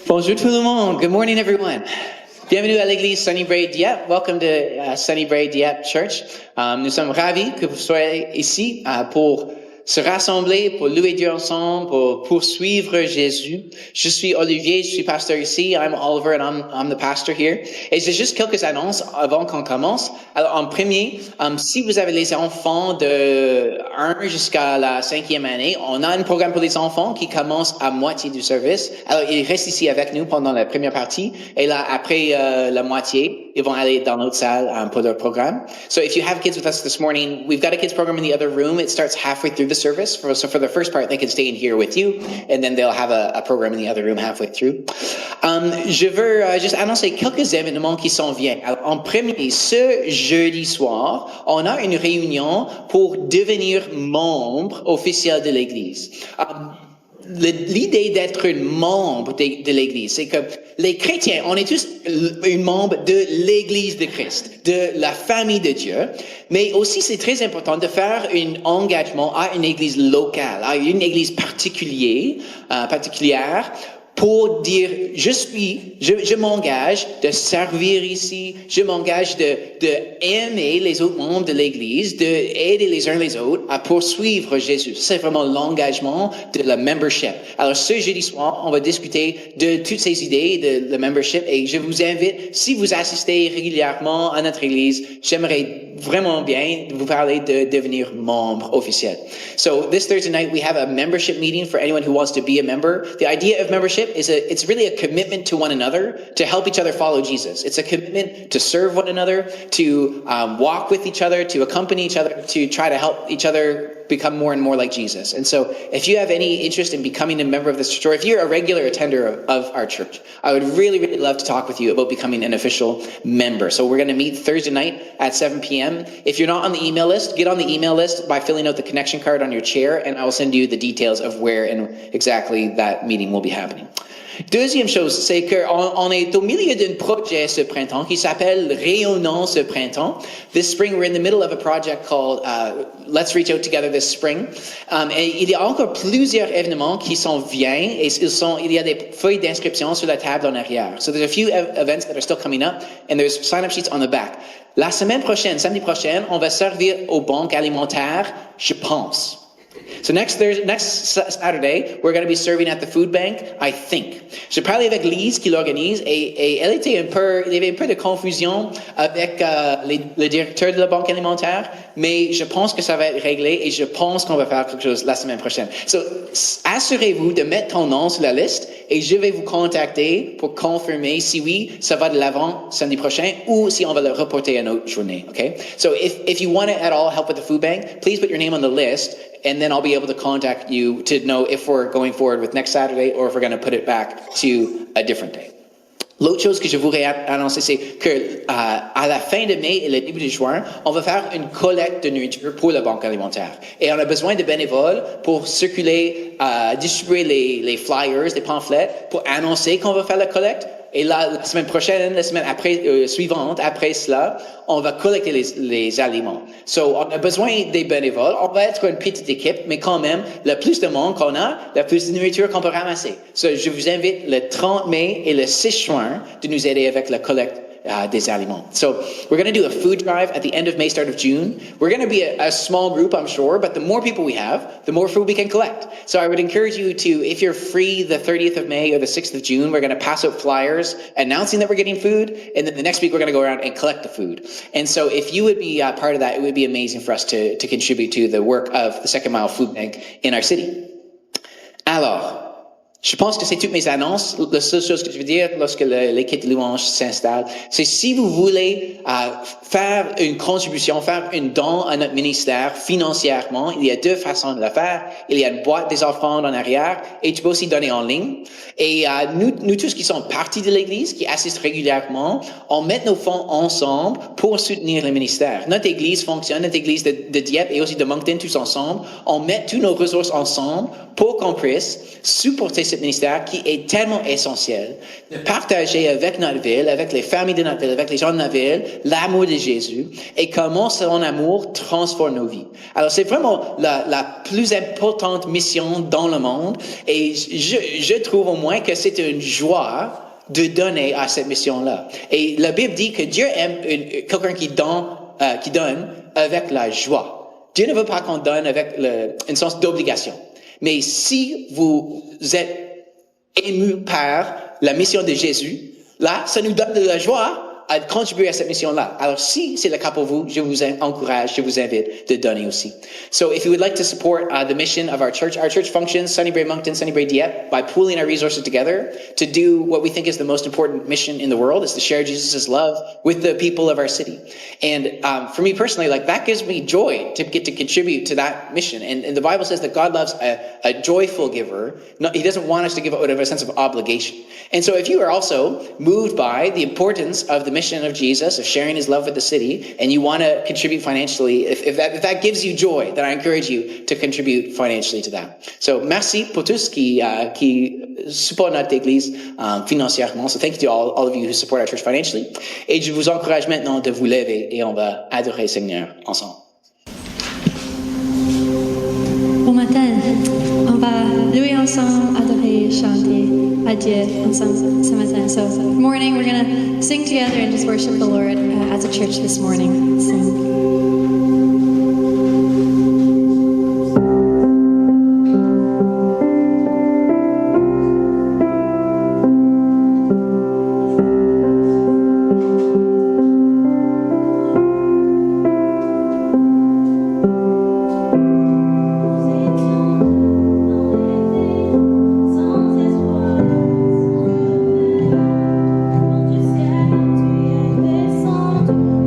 Bonjour tout le monde. Good morning, everyone. Bienvenue à l'église Sunnybrae Dieppe. Welcome to Sunnybrae Dieppe Church. Nous sommes ravis que vous soyez ici pour se rassembler, pour louer Dieu ensemble, pour poursuivre Jésus. Je suis Olivier, je suis pasteur ici. I'm Oliver and I'm the pastor here. Et j'ai juste quelques annonces avant qu'on commence. Alors, en premier, si vous avez les enfants de 1 jusqu'à la 5e année, on a un programme pour les enfants qui commence à moitié du service. Alors, ils restent ici avec nous pendant la première partie. Et là, après la moitié, ils vont aller dans notre salle pour leur programme. So if you have kids with us this morning, we've got a kids program in the other room. It starts halfway through the service. So for the first part, they can stay in here with you, and then they'll have a program in the other room halfway through. Je veux juste annoncer quelques événements qui s'en viennent. Alors, en premier, ce jeudi soir, on a une réunion pour devenir membre officiel de l'Église. L'idée d'être un membre de l'Église, c'est que les chrétiens, on est tous un membre de l'Église de Christ, de la famille de Dieu, mais aussi c'est très important de faire un engagement à une Église locale, à une Église particulière, pour dire, je m'engage de servir ici, je m'engage de aimer les autres membres de l'Église, de aider les uns les autres à poursuivre Jésus. C'est vraiment l'engagement de la membership. Alors, ce jeudi soir, on va discuter de toutes ces idées de la membership et je vous invite, si vous assistez régulièrement à notre Église, j'aimerais vraiment bien vous parler de devenir membre officiel. So, this Thursday night, we have a membership meeting for anyone who wants to be a member. The idea of membership it's really a commitment to one another to help each other follow Jesus. It's a commitment to serve one another, to walk with each other, to accompany each other, to try to help each other become more and more like Jesus. And so if you have any interest in becoming a member of this church, or if you're a regular attender of our church, I would really, really love to talk with you about becoming an official member. So we're going to meet Thursday night at 7 p.m. If you're not on the email list, get on the email list by filling out the connection card on your chair, and I will send you the details of where and exactly that meeting will be happening. Deuxième chose, c'est qu'on est au milieu d'un projet ce printemps qui s'appelle Rayonnons ce printemps. This spring, we're in the middle of a project called Let's Reach Out Together this spring. Et il y a encore plusieurs événements qui s'en viennent et il y a des feuilles d'inscription sur la table en arrière. So there's a few events that are still coming up and there's sign-up sheets on the back. La semaine prochaine, samedi prochain, on va servir aux banques alimentaires, je pense. So next Saturday, we're going to be serving at the food bank, I think. J'ai parlé avec Lise qui l'organise et il y avait un peu de confusion avec le directeur de la banque alimentaire, mais je pense que ça va être réglé et je pense qu'on va faire quelque chose la semaine prochaine. So, assurez-vous de mettre ton nom sur la liste et je vais vous contacter pour confirmer si oui, ça va de l'avant samedi prochain ou si on va le reporter à une autre journée, okay? So if you want to at all help with the food bank, please put your name on the list and then I'll be able to contact you to know if we're going forward with next Saturday or if we're going to put it back to a different day. L'autre chose que je voudrais annoncer, c'est que à la fin de mai et le début de juin, on va faire une collecte de nourriture pour la banque alimentaire. Et on a besoin de bénévoles pour circuler, distribuer les flyers, les pamphlets, pour annoncer qu'on va faire la collecte. Et là, la semaine prochaine, la semaine suivante, après cela, on va collecter les aliments. So, on a besoin des bénévoles. On va être une petite équipe, mais quand même, le plus de monde qu'on a, le plus de nourriture qu'on peut ramasser. So, je vous invite le 30 mai et le 6 juin de nous aider avec la collecte des aliments. So we're going to do a food drive at the end of May, start of June. We're going to be a small group, I'm sure, but the more people we have, the more food we can collect. So I would encourage you to, if you're free the 30th of May or the 6th of June, we're going to pass out flyers announcing that we're getting food, and then the next week we're going to go around and collect the food. And so if you would be part of that, it would be amazing for us to contribute to the work of the Second Mile Food Bank in our city. Alors, je pense que c'est toutes mes annonces. La seule chose que je veux dire lorsque l'équipe de louange s'installe, c'est si vous voulez faire une contribution, faire une don à notre ministère financièrement, il y a deux façons de le faire. Il y a une boîte des offrandes en arrière et tu peux aussi donner en ligne. Et nous tous qui sommes partie de l'Église, qui assistent régulièrement, on met nos fonds ensemble pour soutenir le ministère. Notre Église fonctionne, notre Église de Dieppe et aussi de Moncton, tous ensemble. On met toutes nos ressources ensemble pour qu'on puisse supporter ce ministère qui est tellement essentiel, de partager avec notre ville, avec les familles de notre ville, avec les gens de notre ville, l'amour de Jésus et comment son amour transforme nos vies. Alors, c'est vraiment la plus importante mission dans le monde et je trouve au moins que c'est une joie de donner à cette mission-là. Et la Bible dit que Dieu aime quelqu'un qui donne avec la joie. Dieu ne veut pas qu'on donne avec un sens d'obligation. Mais si vous êtes ému par la mission de Jésus, là, ça nous donne de la joie à contribuer à cette mission-là. Alors, si c'est le cas pour vous, je vous encourage, je vous invite de donner aussi. So, if you would like to support the mission of our church functions, Sunnybrae Moncton, Sunnybrae Dieppe, by pooling our resources together to do what we think is the most important mission in the world, is to share Jesus' love with the people of our city. And for me personally, like that gives me joy to get to contribute to that mission. And the Bible says that God loves a joyful giver. He doesn't want us to give out of a sense of obligation. And so if you are also moved by the importance of the mission of Jesus, of sharing his love with the city, and you want to contribute financially, if that gives you joy, then I encourage you to contribute financially to that. So, merci pour tous qui supportent notre église financièrement. So, thank you to all of you who support our church financially. Et je vous encourage maintenant de vous lever et on va adorer le Seigneur ensemble. Bon matin, on va louer ensemble, adorer, chanter à Dieu ensemble ce matin. So, good morning, we're going to sing together and just worship the Lord as a church this morning. Sing.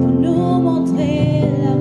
Pour nous montrer la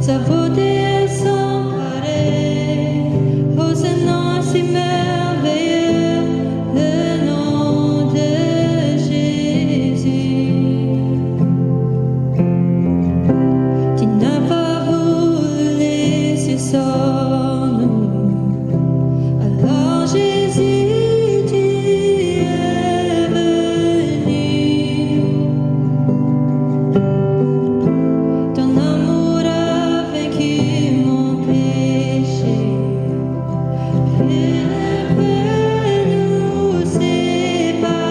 sa beauté est sans pareil. Oh, ce nom si merveilleux, le nom de Jésus. Tu n'as pas voulu laisser sans nous. Alors Jésus, tu es venu. Ton amour a vaincu mon péché. Il peut nous séparer.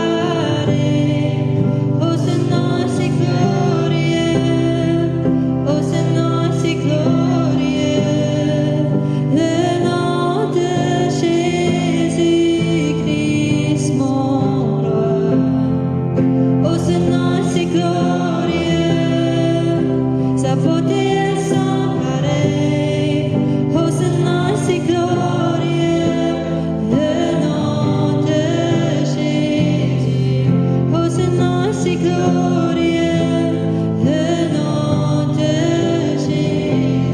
Oh, ce nom si glorieux. Oh, ce nom si glorieux. Le nom de Jésus-Christ, mon roi. Oh, ce nom si glorieux. Sa beauté est sans pareil. Oh, ce nom si glorieux. Le nom de Jésus. Oh, ce nom si glorieux. Le nom de Jésus.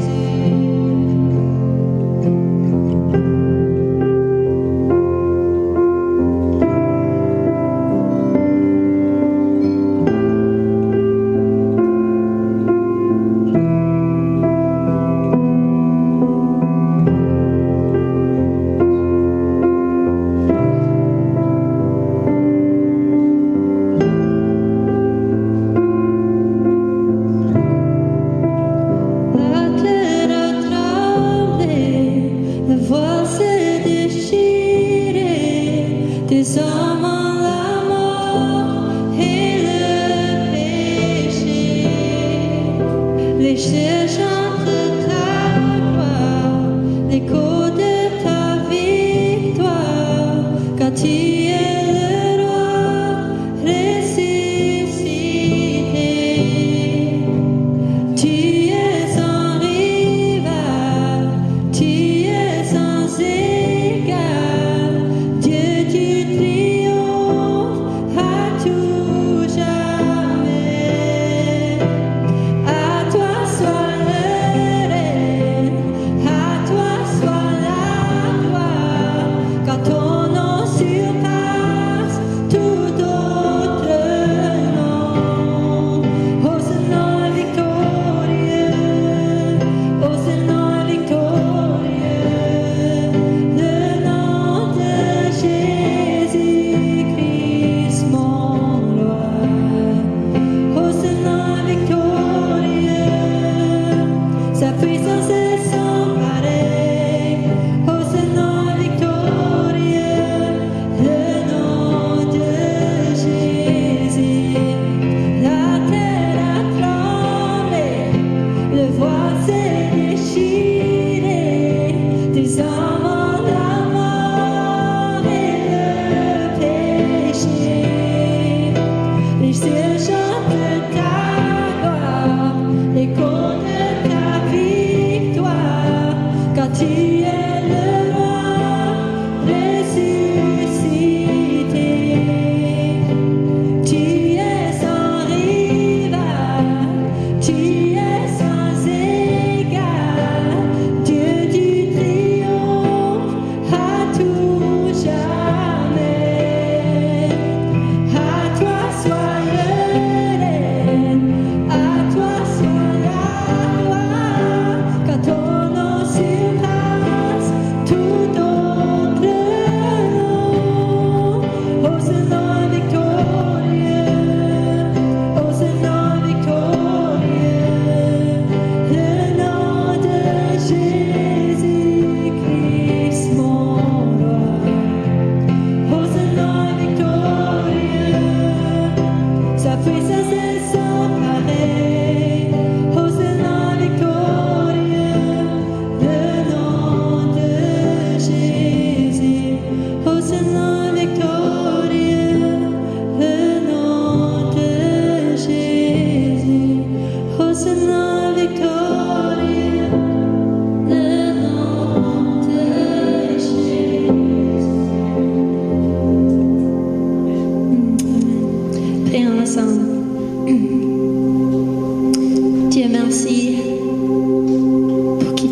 La terre a tremblé, le voile s'est déchiré, des hommes en la mort et le péché. Les cieux chantent ta gloire, l'écho de ta victoire, car tu es le roi ressuscité. Tu es sans rival, tu es sans égal, Dieu du triomphe à tout jamais. À toi soit le règne, à toi soit la gloire, car ton nom surpasse tout autre nom. Oh, ce nom victorieux, oh, ce nom victorieux, le nom de Jésus-Christ, mon roi. Oh, ce nom victorieux, sa puissance est sans pareil. Oh, ce nom victorieux, le nom de Jésus. La terre a tremblé, le voile s'est déchiré, des hommes en la mort et le péché. Les cieux chantent ta gloire, l'écho de ta victoire, car tu es le roi ressuscité. Tu es sans rival, tu es sans égal, Dieu du triomphe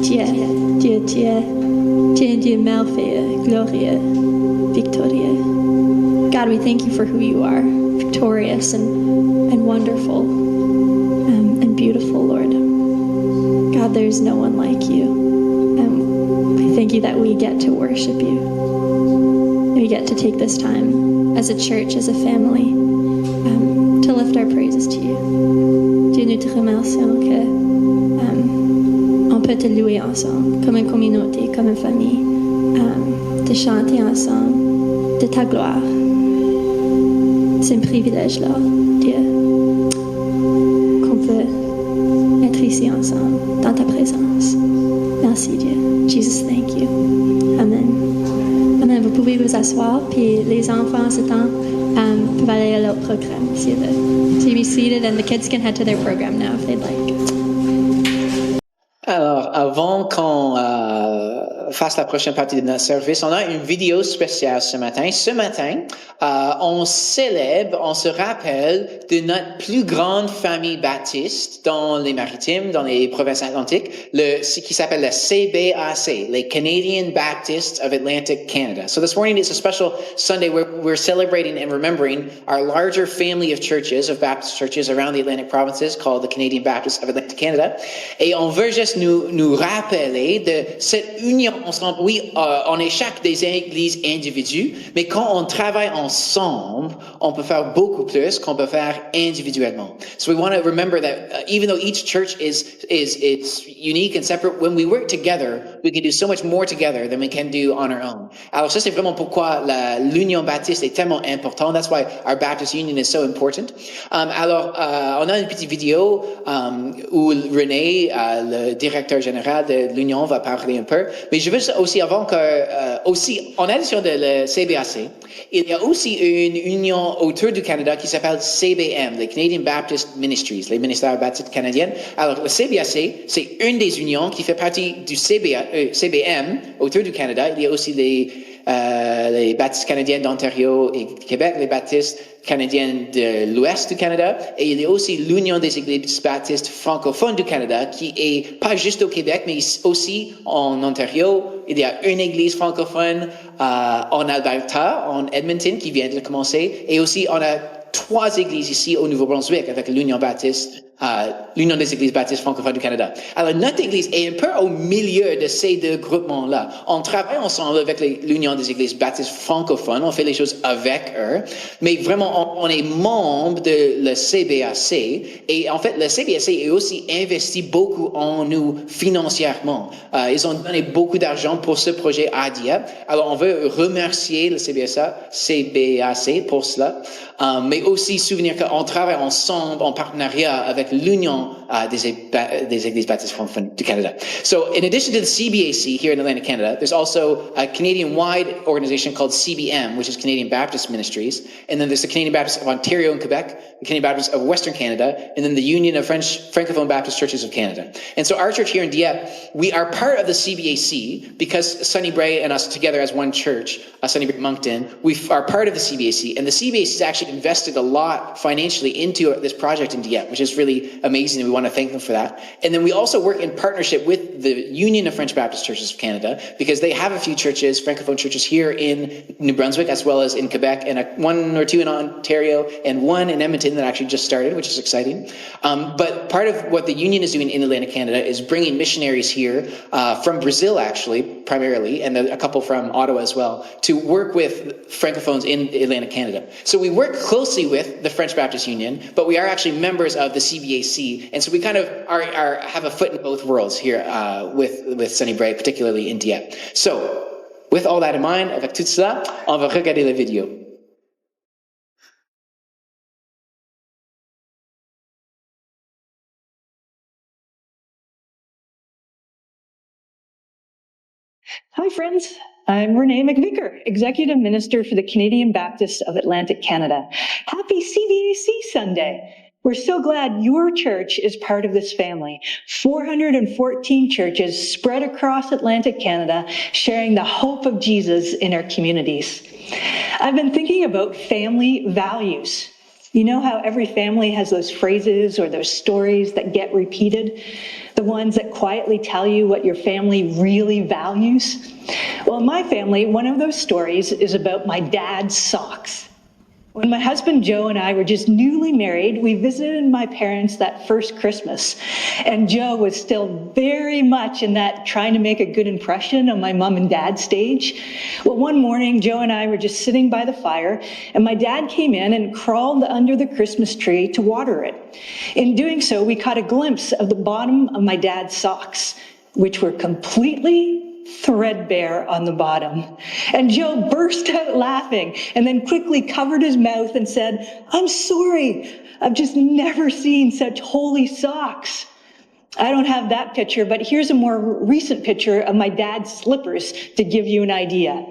Tu es un Dieu merveilleux, glorieux, victorieux. God, we thank you for who you are, victorious and wonderful and beautiful, Lord. God, there's no one like you. And we thank you that we get to worship you. We get to take this time as a church, as a family, to lift our praises to you. Dieu, nous te remercions que on peut te louer ensemble, comme une communauté, comme une famille, de chanter ensemble de ta gloire. C'est un privilège, là, Dieu, qu'on peut être ici ensemble, dans ta présence. Merci, Dieu. Jesus, thank you. Amen. Amen. Vous pouvez vous asseoir, puis les enfants, en ce temps, peuvent aller à leur programme, s'ils veulent. So you be seated, and the kids can head to their program now, if they'd like. Alors, avant qu'on fasse la prochaine partie de notre service, on a une vidéo spéciale ce matin. Ce matin, on célèbre, on se rappelle de notre plus grande famille baptiste dans les Maritimes, dans les provinces atlantiques, ce qui s'appelle le CBAC, les Canadian Baptists of Atlantic Canada. So this morning is a special Sunday where we're celebrating and remembering our larger family of churches, of Baptist churches around the Atlantic provinces called the Canadian Baptists of Atlantic Canada. Et on veut juste nous rappeler de cette union ensemble. Oui, on est chaque des églises individuelles, mais quand on travaille ensemble, on peut faire beaucoup plus qu'on peut faire individuellement. So we want to remember that even though each church is unique and separate, when we work together, we can do so much more together than we can do on our own. Alors ça, c'est vraiment pourquoi l'union baptiste est tellement importante. That's why our Baptist union is so important. Alors, on a une petite vidéo où René, le directeur général de l'Union, va parler un peu. Mais je veux aussi, avant que, aussi, en addition de le CBAC, il y a aussi une union autour du Canada qui s'appelle CBM, les Canadian Baptist Ministries, les ministères baptistes canadiens. Alors, le CBAC, c'est une des unions qui fait partie du CBM autour du Canada. Il y a aussi les baptistes canadiens d'Ontario et Québec, les baptistes canadiens de l'Ouest du Canada, et il y a aussi l'Union des Églises baptistes francophones du Canada, qui est pas juste au Québec, mais aussi en Ontario. Il y a une église francophone en Alberta, en Edmonton, qui vient de commencer, et aussi on a 3 églises ici au Nouveau-Brunswick avec l'Union baptiste, l'Union des Églises baptistes francophones du Canada. Alors, notre Église est un peu au milieu de ces deux groupements-là. On travaille ensemble avec l'Union des Églises baptistes francophones, on fait les choses avec eux, mais vraiment, on est membre de le CBAC, et en fait, le CBAC est aussi investi beaucoup en nous financièrement. Ils ont donné beaucoup d'argent pour ce projet ADIA. Alors, on veut remercier le CBAC pour cela, mais aussi souvenir qu'on travaille ensemble en partenariat avec l'Union des Églises baptistes francophones du Canada. So, in addition to the CBAC here in Atlantic Canada, there's also a Canadian-wide organization called CBM, which is Canadian Baptist Ministries, and then there's the Canadian Baptists of Ontario and Quebec, the Canadian Baptists of Western Canada, and then the Union of Francophone Baptist Churches of Canada. And so our church here in Dieppe, we are part of the CBAC because Sunny Bray and us together as one church, Sunny Bray Moncton, we are part of the CBAC, and the CBAC has actually invested a lot financially into this project in Dieppe, which is really amazing, and we want to thank them for that. And then we also work in partnership with the Union of French Baptist Churches of Canada, because they have a few churches, Francophone churches here in New Brunswick, as well as in Quebec, and 1 or 2 in Ontario, and 1 in Edmonton that actually just started, which is exciting. But part of what the Union is doing in Atlantic Canada is bringing missionaries here from Brazil, actually, primarily, and a couple from Ottawa as well, to work with Francophones in Atlantic Canada. So we work closely with the French Baptist Union, but we are actually members of the CBAC, and so we kind of have a foot in both worlds here with Sunny Bray, particularly in Dieppe. So, with all that in mind, avec tout cela, on va regarder la vidéo. Hi, friends. I'm Renee McVicker, Executive Minister for the Canadian Baptists of Atlantic Canada. Happy CBAC Sunday. We're so glad your church is part of this family. 414 churches spread across Atlantic Canada, sharing the hope of Jesus in our communities. I've been thinking about family values. You know how every family has those phrases or those stories that get repeated? The ones that quietly tell you what your family really values? Well, in my family, one of those stories is about my dad's socks. When my husband Joe and I were just newly married, we visited my parents that first Christmas. And Joe was still very much in that trying to make a good impression on my mom and dad stage. Well, one morning, Joe and I were just sitting by the fire, and my dad came in and crawled under the Christmas tree to water it. In doing so, we caught a glimpse of the bottom of my dad's socks, which were completely threadbare on the bottom. And Joe burst out laughing and then quickly covered his mouth and said, "I'm sorry, I've just never seen such holy socks." I don't have that picture, but here's a more recent picture of my dad's slippers to give you an idea.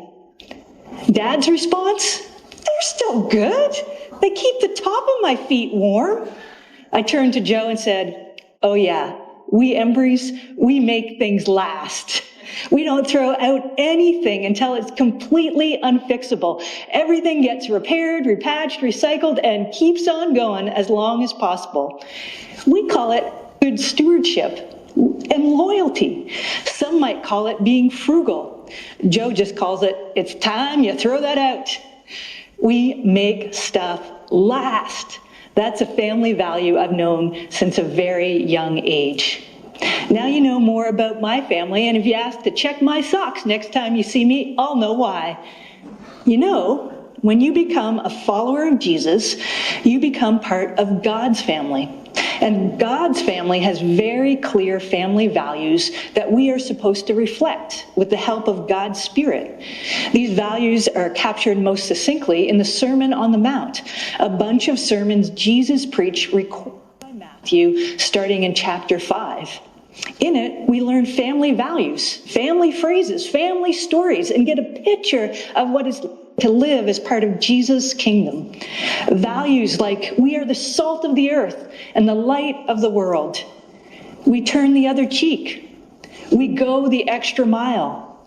Dad's response? "They're still good. They keep the top of my feet warm." I turned to Joe and said, "Oh yeah, we Embreys, we make things last. We don't throw out anything until it's completely unfixable. Everything gets repaired, repatched, recycled, and keeps on going as long as possible. We call it good stewardship and loyalty. Some might call it being frugal. Joe just calls it, it's time you throw that out. We make stuff last. That's a family value I've known since a very young age. Now you know more about my family, and if you ask to check my socks next time you see me, I'll know why. You know, when you become a follower of Jesus, you become part of God's family. And God's family has very clear family values that we are supposed to reflect with the help of God's Spirit. These values are captured most succinctly in the Sermon on the Mount, a bunch of sermons Jesus preached recorded by Matthew starting in chapter 5. In it, we learn family values, family phrases, family stories, and get a picture of what is to live as part of Jesus' kingdom. Values like we are the salt of the earth and the light of the world. We turn the other cheek. We go the extra mile.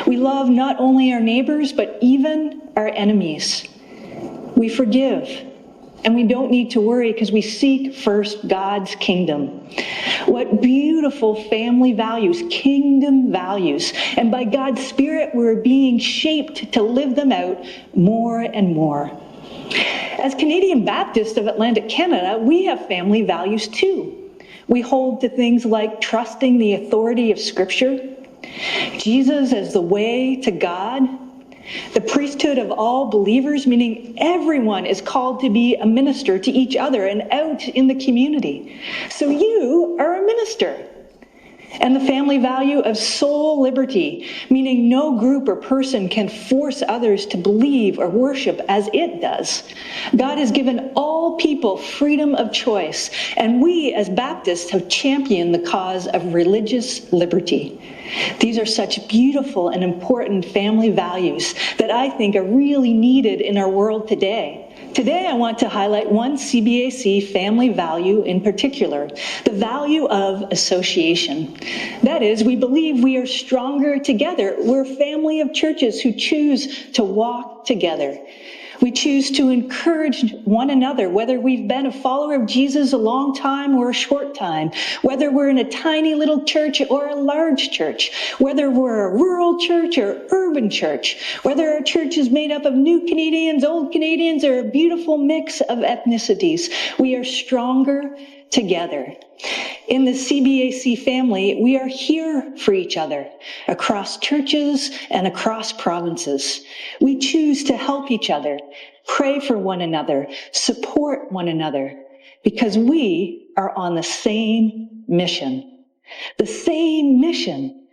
We love not only our neighbors, but even our enemies. We forgive. And we don't need to worry because we seek first God's kingdom. What beautiful family values, kingdom values. And by God's Spirit, we're being shaped to live them out more and more. As Canadian Baptists of Atlantic Canada, we have family values too. We hold to things like trusting the authority of Scripture, Jesus as the way to God, the priesthood of all believers, meaning everyone is called to be a minister to each other and out in the community. So you are a minister. And the family value of soul liberty, meaning no group or person can force others to believe or worship as it does. God has given all people freedom of choice, and we as Baptists have championed the cause of religious liberty. These are such beautiful and important family values that I think are really needed in our world today. Today, I want to highlight one CBAC family value in particular, the value of association. That is, we believe we are stronger together. We're a family of churches who choose to walk together. We choose to encourage one another, whether we've been a follower of Jesus a long time or a short time, whether we're in a tiny little church or a large church, whether we're a rural church or urban church, whether our church is made up of new Canadians, old Canadians, or a beautiful mix of ethnicities. We are stronger together. In the CBAC family, we are here for each other, across churches and across provinces. We choose to help each other, pray for one another, support one another, because we are on the same mission. The same mission.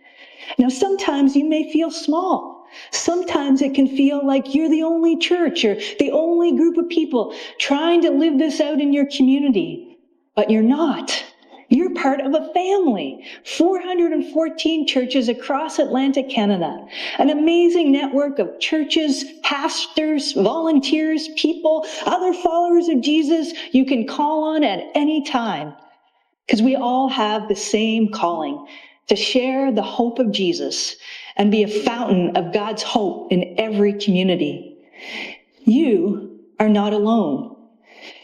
Now, sometimes you may feel small. Sometimes it can feel like you're the only church or the only group of people trying to live this out in your community. But you're not. You're part of a family, 414 churches across Atlantic Canada, an amazing network of churches, pastors, volunteers, people, other followers of Jesus you can call on at any time, because we all have the same calling to share the hope of Jesus and be a fountain of God's hope in every community. You are not alone.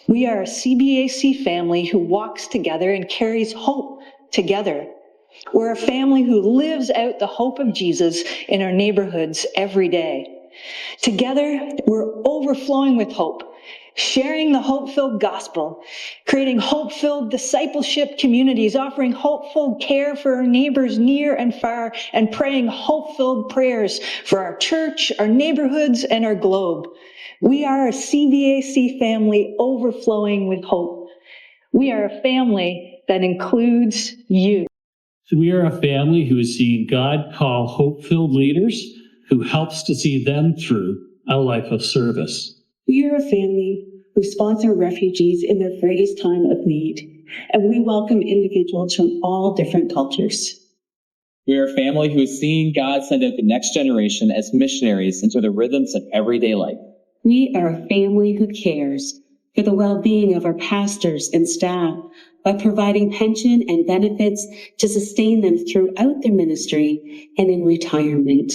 We are a CBAC family who walks together and carries hope together. We're a family who lives out the hope of Jesus in our neighborhoods every day. Together, we're overflowing with hope, sharing the hope-filled gospel, creating hope-filled discipleship communities, offering hopeful care for our neighbors near and far, and praying hope-filled prayers for our church, our neighborhoods, and our globe. We are a CBAC family overflowing with hope. We are a family that includes you. We are a family who is seeing God call hope-filled leaders who helps to see them through a life of service. We are a family who sponsor refugees in their greatest time of need, and we welcome individuals from all different cultures. We are a family who is seeing God send out the next generation as missionaries into the rhythms of everyday life. We are a family who cares for the well-being of our pastors and staff by providing pension and benefits to sustain them throughout their ministry and in retirement.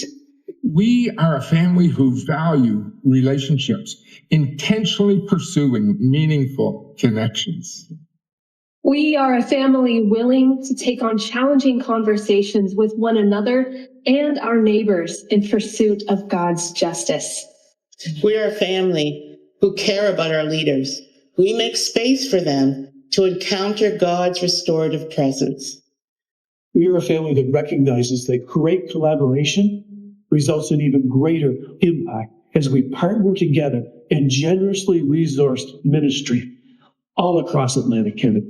We are a family who value relationships, intentionally pursuing meaningful connections. We are a family willing to take on challenging conversations with one another and our neighbors in pursuit of God's justice. We are a family who care about our leaders. We make space for them to encounter God's restorative presence. We are a family that recognizes that great collaboration results in even greater impact as we partner together and generously resource ministry all across Atlantic Canada.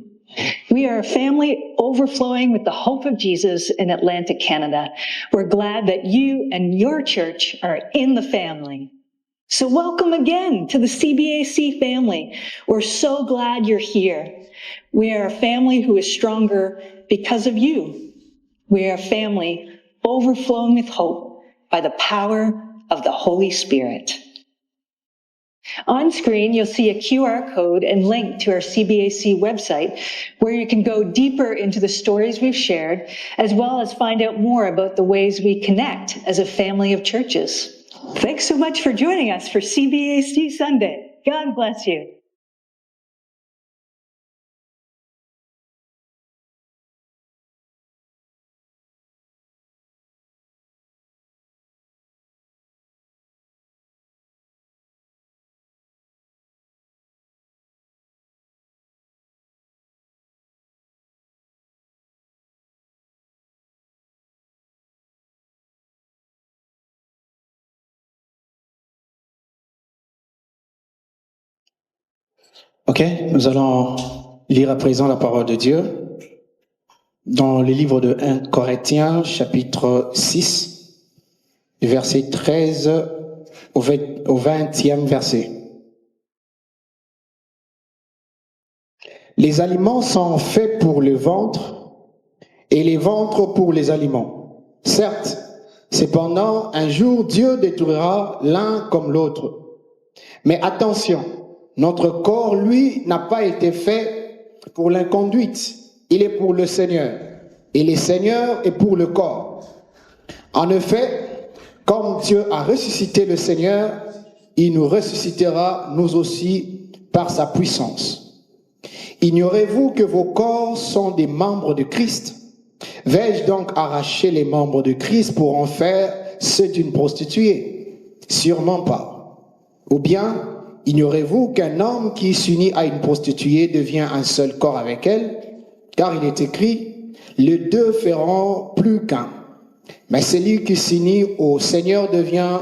We are a family overflowing with the hope of Jesus in Atlantic Canada. We're glad that you and your church are in the family. So welcome again to the CBAC family. We're so glad you're here. We are a family who is stronger because of you. We are a family overflowing with hope by the power of the Holy Spirit. On screen, you'll see a QR code and link to our CBAC website where you can go deeper into the stories we've shared, as well as find out more about the ways we connect as a family of churches. Thanks so much for joining us for CBAC Sunday. God bless you. Ok, nous allons lire à présent la parole de Dieu dans le livre de 1 Corinthiens, chapitre 6, verset 13 au 20e verset. Les aliments sont faits pour le ventre et les ventres pour les aliments. Certes, cependant, un jour Dieu détruira l'un comme l'autre. Mais attention, notre corps, lui, n'a pas été fait pour l'inconduite. Il est pour le Seigneur. Et le Seigneur est pour le corps. En effet, comme Dieu a ressuscité le Seigneur, il nous ressuscitera, nous aussi, par sa puissance. Ignorez-vous que vos corps sont des membres de Christ? Vais-je donc arracher les membres de Christ pour en faire ceux d'une prostituée? Sûrement pas. Ou bien, ignorez-vous qu'un homme qui s'unit à une prostituée devient un seul corps avec elle? Car il est écrit, les deux feront plus qu'un. Mais celui qui s'unit au Seigneur devient,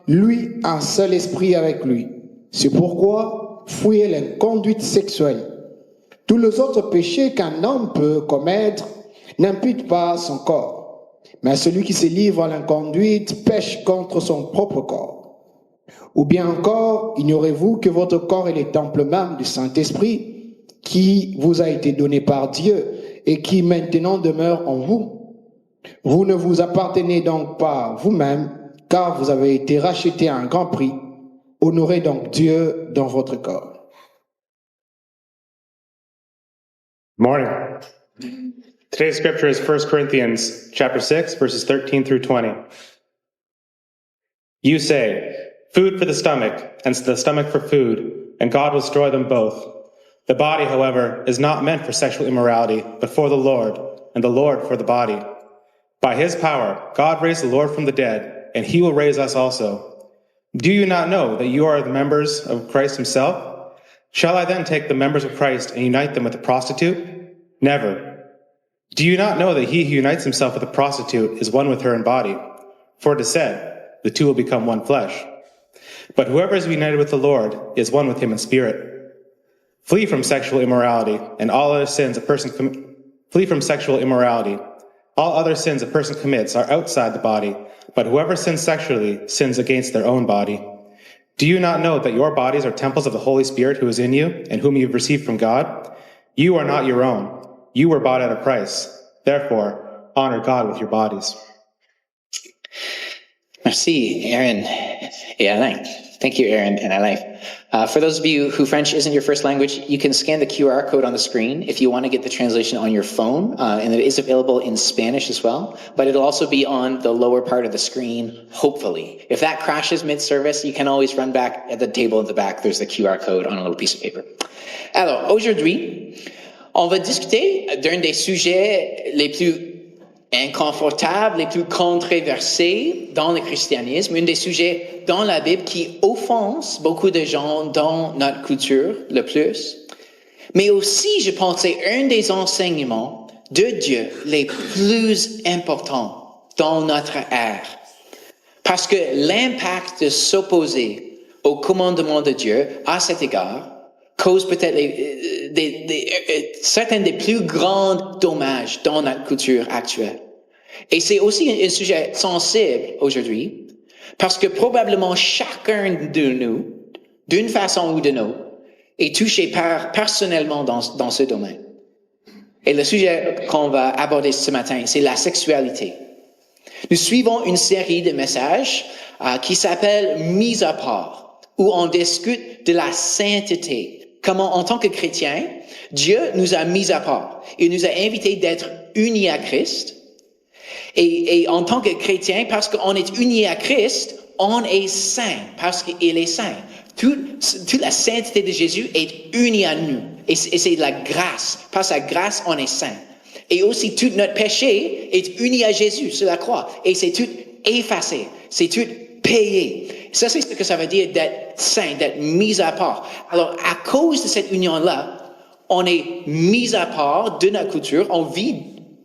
lui, un seul esprit avec lui. C'est pourquoi, fuyez l'inconduite sexuelle. Tous les autres péchés qu'un homme peut commettre n'imputent pas son corps. Mais celui qui se livre à l'inconduite pêche contre son propre corps. Ou bien encore, ignorez-vous que votre corps est le temple même du Saint-Esprit qui vous a été donné par Dieu et qui maintenant demeure en vous. Vous ne vous appartenez donc pas vous-même, car vous avez été rachetés à un grand prix. Honorez donc Dieu dans votre corps. Morning. Today's scripture is 1 Corinthians chapter 6, verses 13 through 20. You say, food for the stomach, and the stomach for food, and God will destroy them both. The body, however, is not meant for sexual immorality, but for the Lord, and the Lord for the body. By his power, God raised the Lord from the dead, and he will raise us also. Do you not know that you are the members of Christ himself? Shall I then take the members of Christ and unite them with a prostitute? Never. Do you not know that he who unites himself with a prostitute is one with her in body? For it is said, the two will become one flesh. But whoever is united with the Lord is one with him in spirit. Flee from sexual immorality, and all other sins a person flee from sexual immorality. All other sins a person commits are outside the body, but whoever sins sexually sins against their own body. Do you not know that your bodies are temples of the Holy Spirit who is in you, and whom you have received from God? You are not your own. You were bought at a price. Therefore, honor God with your bodies. Merci, Aaron et Alain. Thank you, Aaron and Alain. For those of you who French isn't your first language, you can scan the QR code on the screen if you want to get the translation on your phone, and it is available in Spanish as well, but it'll also be on the lower part of the screen, hopefully. If that crashes mid-service, you can always run back at the table at the back. There's the QR code on a little piece of paper. Alors, aujourd'hui, on va discuter d'un des sujets les plus inconfortables, les plus controversés dans le christianisme, un des sujets dans la Bible qui offense beaucoup de gens dans notre culture le plus. Mais aussi, je pense, c'est un des enseignements de Dieu les plus importants dans notre ère. Parce que l'impact de s'opposer au commandement de Dieu à cet égard cause peut-être certains des plus grands dommages dans notre culture actuelle. Et c'est aussi un sujet sensible aujourd'hui, parce que probablement chacun de nous, d'une façon ou d'une autre, est touché personnellement dans ce domaine. Et le sujet qu'on va aborder ce matin, c'est la sexualité. Nous suivons une série de messages qui s'appelle « Mise à part », où on discute de la sainteté. Comment, en tant que chrétiens, Dieu nous a mis à part. Il nous a invités d'être unis à Christ. Et en tant que chrétiens, parce qu'on est unis à Christ, on est saint, parce qu'il est saint. Toute la sainteté de Jésus est unie à nous. Et c'est la grâce. Par sa grâce, on est saint. Et aussi, tout notre péché est uni à Jésus sur la croix. Et c'est tout effacé. C'est tout payé. Ça, c'est ce que ça veut dire d'être saint, d'être mis à part. Alors, à cause de cette union-là, on est mis à part de notre culture, on vit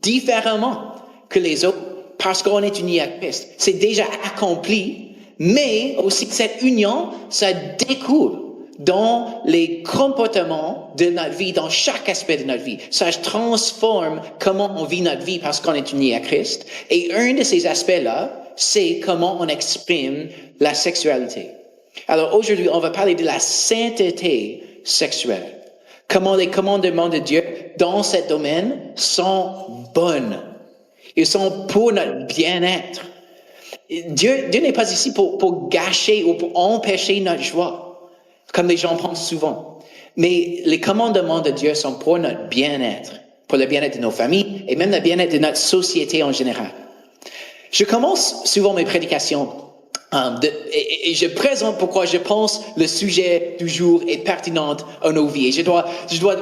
différemment que les autres parce qu'on est unis à Christ. C'est déjà accompli, mais aussi que cette union, ça découle dans les comportements de notre vie, dans chaque aspect de notre vie. Ça transforme comment on vit notre vie parce qu'on est unis à Christ. Et un de ces aspects-là, c'est comment on exprime la sexualité. Alors aujourd'hui, on va parler de la sainteté sexuelle. Comment les commandements de Dieu dans ce domaine sont bonnes. Ils sont pour notre bien-être. Dieu n'est pas ici pour gâcher ou pour empêcher notre joie, comme les gens pensent souvent. Mais les commandements de Dieu sont pour notre bien-être, pour le bien-être de nos familles et même le bien-être de notre société en général. Je commence souvent mes prédications et je présente pourquoi je pense le sujet du jour est pertinent à nos vies. Et je dois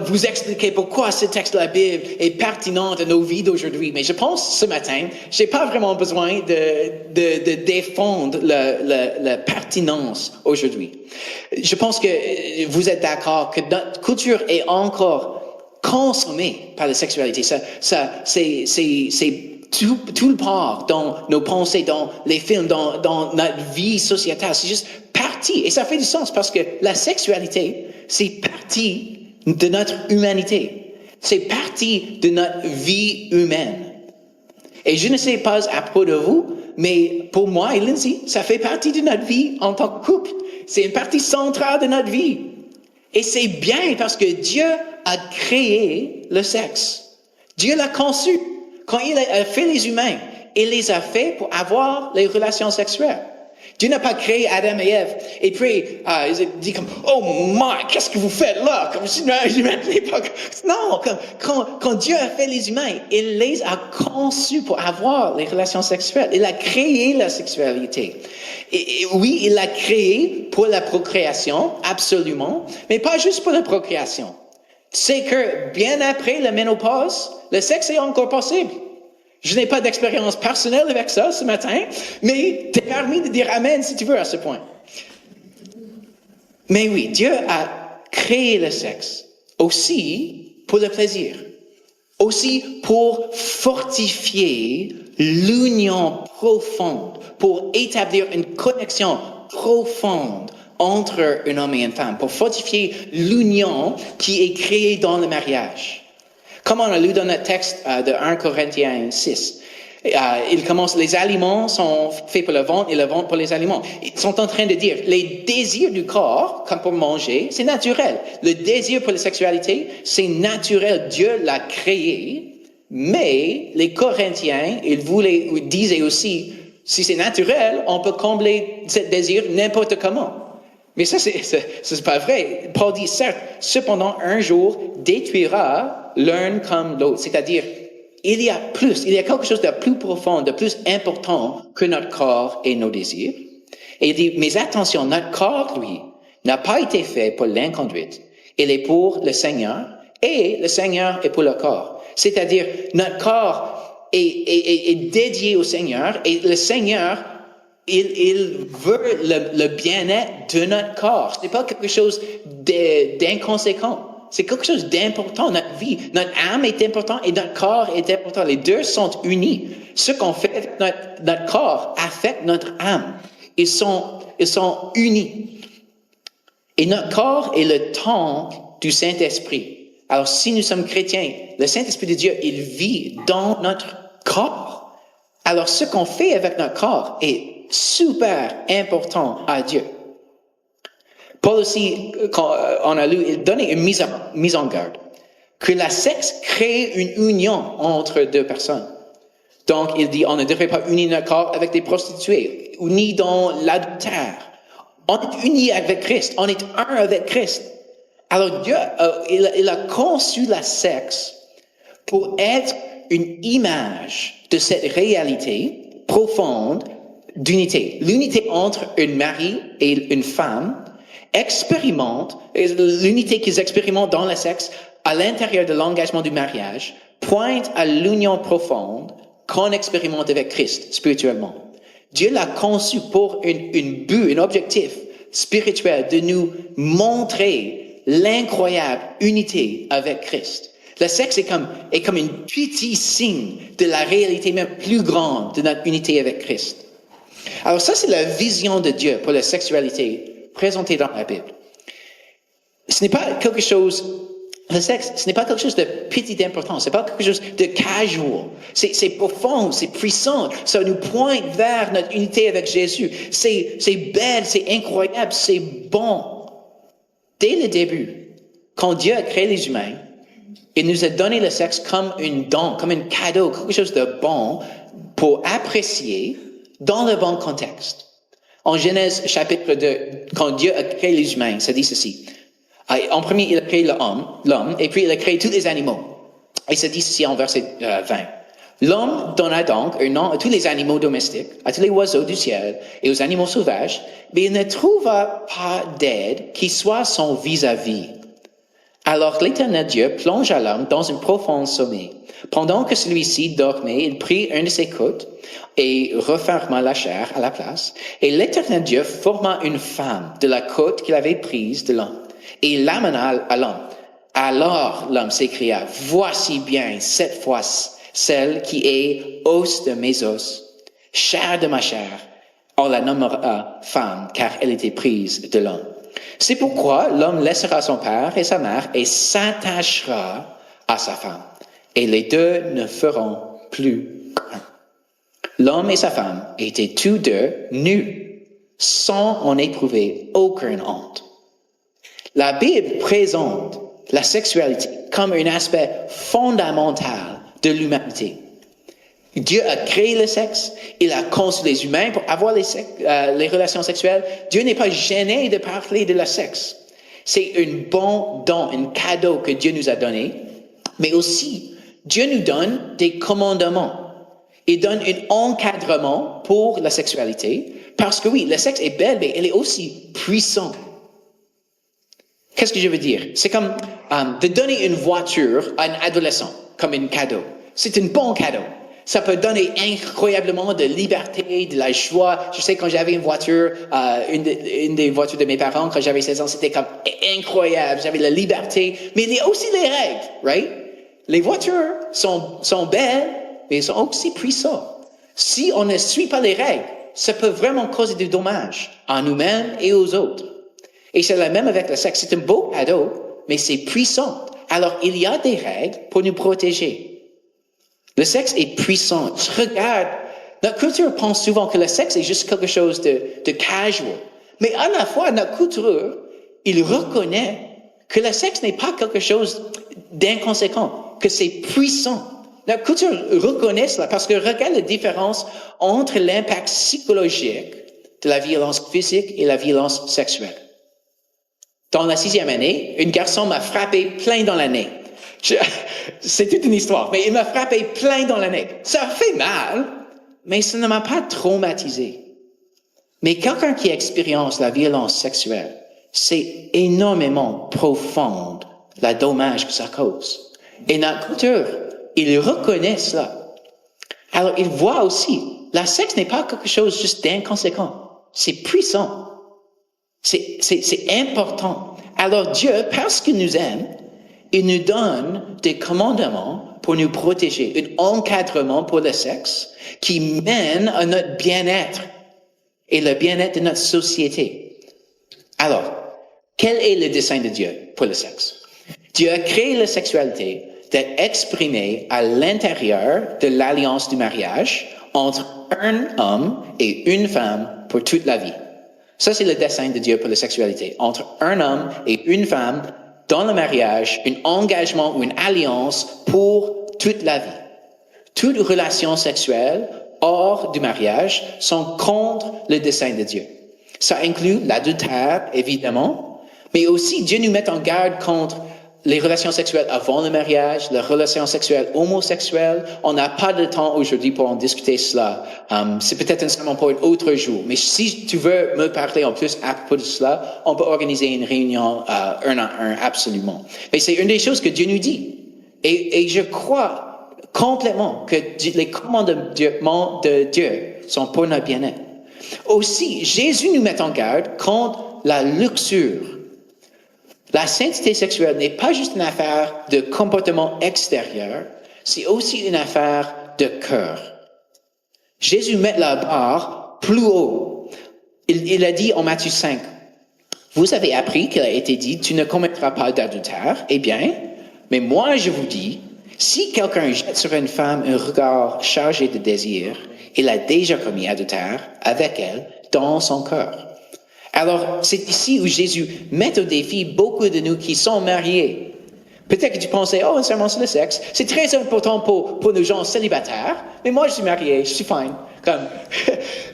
vous expliquer pourquoi ce texte de la Bible est pertinent à nos vies d'aujourd'hui. Mais je pense ce matin, j'ai pas vraiment besoin de défendre la pertinence aujourd'hui. Je pense que vous êtes d'accord que notre culture est encore consommée par la sexualité. C'est tout le part dans nos pensées, dans les films, dans notre vie sociétale. C'est juste partie. Et ça fait du sens parce que la sexualité, c'est partie de notre humanité. C'est partie de notre vie humaine. Et je ne sais pas à propos de vous, mais pour moi et Lindsay, ça fait partie de notre vie en tant que couple. C'est une partie centrale de notre vie. Et c'est bien parce que Dieu a créé le sexe. Dieu l'a conçu. Quand il a fait les humains, il les a fait pour avoir les relations sexuelles. Dieu n'a pas créé Adam et Ève. Et puis, il dit comme, oh my, qu'est-ce que vous faites là? Comme si non, quand Dieu a fait les humains, il les a conçus pour avoir les relations sexuelles. Il a créé la sexualité. Et oui, il l'a créé pour la procréation, absolument, mais pas juste pour la procréation. c'est que bien après la ménopause, le sexe est encore possible. Je n'ai pas d'expérience personnelle avec ça ce matin, mais t'es permis de dire amen si tu veux à ce point. Mais oui, Dieu a créé le sexe aussi pour le plaisir, aussi pour fortifier l'union profonde, pour établir une connexion profonde entre un homme et une femme, pour fortifier l'union qui est créée dans le mariage. Comme on a lu dans notre texte de 1 Corinthiens 6, il commence, les aliments sont faits pour le ventre et le ventre pour les aliments. Ils sont en train de dire, les désirs du corps, comme pour manger, c'est naturel. Le désir pour la sexualité, c'est naturel. Dieu l'a créé, mais les Corinthiens, ils disaient aussi, si c'est naturel, on peut combler ce désir n'importe comment. Mais ça, c'est pas vrai. Paul dit, certes, cependant, un jour détruira l'un comme l'autre. C'est-à-dire, il y a quelque chose de plus profond, de plus important que notre corps et nos désirs. Et il dit, mais attention, notre corps, lui, n'a pas été fait pour l'inconduite. Il est pour le Seigneur, et le Seigneur est pour le corps. C'est-à-dire, notre corps est dédié au Seigneur, et le Seigneur, il veut le bien-être de notre corps. Ce n'est pas quelque chose d'inconséquent. C'est quelque chose d'important. Notre vie, notre âme est importante et notre corps est important. Les deux sont unis. Ce qu'on fait avec notre corps affecte notre âme. Ils sont unis. Et notre corps est le temple du Saint-Esprit. Alors, si nous sommes chrétiens, le Saint-Esprit de Dieu, il vit dans notre corps. Alors, ce qu'on fait avec notre corps est super important à Dieu. Paul aussi, quand on a lu, il donnait une mise en garde que la sexe crée une union entre deux personnes. Donc, il dit, on ne devrait pas unir notre corps avec des prostituées, unis dans l'adultère. On est unis avec Christ, on est un avec Christ. Alors, Dieu, il a conçu la sexe pour être une image de cette réalité profonde d'unité. L'unité entre un mari et une femme expérimente, l'unité qu'ils expérimentent dans le sexe à l'intérieur de l'engagement du mariage, pointe à l'union profonde qu'on expérimente avec Christ spirituellement. Dieu l'a conçu pour un but, un objectif spirituel de nous montrer l'incroyable unité avec Christ. Le sexe est comme un petit signe de la réalité même plus grande de notre unité avec Christ. Alors ça, c'est la vision de Dieu pour la sexualité présentée dans la Bible. Ce n'est pas quelque chose, le sexe, ce n'est pas quelque chose de petit d'importance, c'est pas quelque chose de casual. C'est profond, c'est puissant, ça nous pointe vers notre unité avec Jésus. C'est belle, c'est incroyable, c'est bon. Dès le début, quand Dieu a créé les humains, il nous a donné le sexe comme un don, comme un cadeau, quelque chose de bon pour apprécier dans le bon contexte. En Genèse chapitre 2, quand Dieu a créé les humains, ça dit ceci. En premier, il a créé l'homme, et puis il a créé tous les animaux. Et ça dit ceci en verset 20. L'homme donna donc un nom à tous les animaux domestiques, à tous les oiseaux du ciel et aux animaux sauvages, mais il ne trouva pas d'aide qui soit son vis-à-vis. Alors l'Éternel Dieu plongea l'homme dans un profond sommeil. Pendant que celui-ci dormait, il prit un de ses côtes et referma la chair à la place. Et l'Éternel Dieu forma une femme de la côte qu'il avait prise de l'homme et l'amena à l'homme. Alors l'homme s'écria, « Voici bien cette fois celle qui est os de mes os, chair de ma chair. On la nommera femme, car elle était prise de l'homme. C'est pourquoi l'homme laissera son père et sa mère et s'attachera à sa femme. Et les deux ne feront plus qu'un. L'homme et sa femme étaient tous deux nus, sans en éprouver aucune honte. » La Bible présente la sexualité comme un aspect fondamental de l'humanité. Dieu a créé le sexe, il a conçu les humains pour avoir les relations sexuelles. Dieu n'est pas gêné de parler de la sexe. C'est un bon don, un cadeau que Dieu nous a donné, mais aussi Dieu nous donne des commandements. Il donne un encadrement pour la sexualité, parce que oui, le sexe est belle, mais elle est aussi puissante. Qu'est-ce que je veux dire? C'est comme de donner une voiture à un adolescent, comme un cadeau. C'est un bon cadeau. Ça peut donner incroyablement de liberté, de la joie. Je sais, quand j'avais une voiture, une des voitures de mes parents, quand j'avais 16 ans, c'était comme incroyable. J'avais la liberté. Mais il y a aussi les règles, right? Les voitures sont belles, mais elles sont aussi puissantes. Si on ne suit pas les règles, ça peut vraiment causer des dommages à nous-mêmes et aux autres. Et c'est la même avec le sexe. C'est un beau cadeau, mais c'est puissant. Alors, il y a des règles pour nous protéger. Le sexe est puissant. Regarde, notre culture pense souvent que le sexe est juste quelque chose de casual. Mais à la fois, notre culture, il reconnaît que le sexe n'est pas quelque chose d'inconséquent, que c'est puissant. Notre culture reconnaît cela parce que regarde la différence entre l'impact psychologique de la violence physique et la violence sexuelle. Dans la 6e année, un garçon m'a frappé plein dans la nez. C'est toute une histoire, mais il m'a frappé plein dans la nez. Ça fait mal, mais ça ne m'a pas traumatisé. Mais quelqu'un qui expérience la violence sexuelle, c'est énormément profond, le dommage que ça cause. Et notre culture, il reconnaît cela. Alors, il voit aussi, le sexe n'est pas quelque chose juste d'inconséquent. C'est puissant. C'est important. Alors Dieu, parce qu'il nous aime, il nous donne des commandements pour nous protéger, un encadrement pour le sexe qui mène à notre bien-être et le bien-être de notre société. Alors, quel est le dessein de Dieu pour le sexe? Dieu a créé la sexualité d'être exprimée à l'intérieur de l'alliance du mariage entre un homme et une femme pour toute la vie. Ça, c'est le dessein de Dieu pour la sexualité. Entre un homme et une femme, dans le mariage, un engagement ou une alliance pour toute la vie. Toute relation sexuelle hors du mariage sont contre le dessein de Dieu. Ça inclut l'adultère, évidemment, mais aussi Dieu nous met en garde contre les relations sexuelles avant le mariage, les relations sexuelles homosexuelles. On n'a pas de temps aujourd'hui pour en discuter cela. C'est peut-être nécessairement pour un autre jour. Mais si tu veux me parler en plus à propos de cela, on peut organiser une réunion un à un, absolument. Mais c'est une des choses que Dieu nous dit. Et je crois complètement que les commandements de Dieu sont pour notre bien-être. Aussi, Jésus nous met en garde contre la luxure. La sainteté sexuelle n'est pas juste une affaire de comportement extérieur, c'est aussi une affaire de cœur. Jésus met la barre plus haut. Il a dit en Matthieu 5, « Vous avez appris qu'il a été dit, tu ne commettras pas d'adultère. Eh bien, mais moi je vous dis, si quelqu'un jette sur une femme un regard chargé de désir, il a déjà commis adultère avec elle dans son cœur. » Alors, c'est ici où Jésus met au défi beaucoup de nous qui sont mariés. Peut-être que tu pensais, oh, seulement sur le sexe. C'est très important pour nos gens célibataires. Mais moi, je suis marié, je suis fine.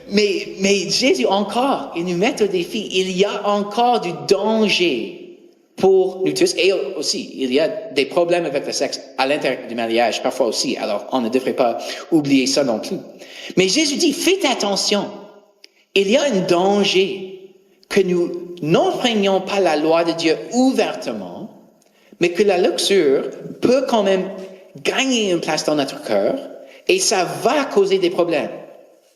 Mais Jésus encore, il nous met au défi. Il y a encore du danger pour nous tous. Et aussi, il y a des problèmes avec le sexe à l'intérieur du mariage, parfois aussi. Alors, on ne devrait pas oublier ça non plus. Mais Jésus dit, faites attention. Il y a un danger que nous n'enfreignons pas la loi de Dieu ouvertement, mais que la luxure peut quand même gagner une place dans notre cœur et ça va causer des problèmes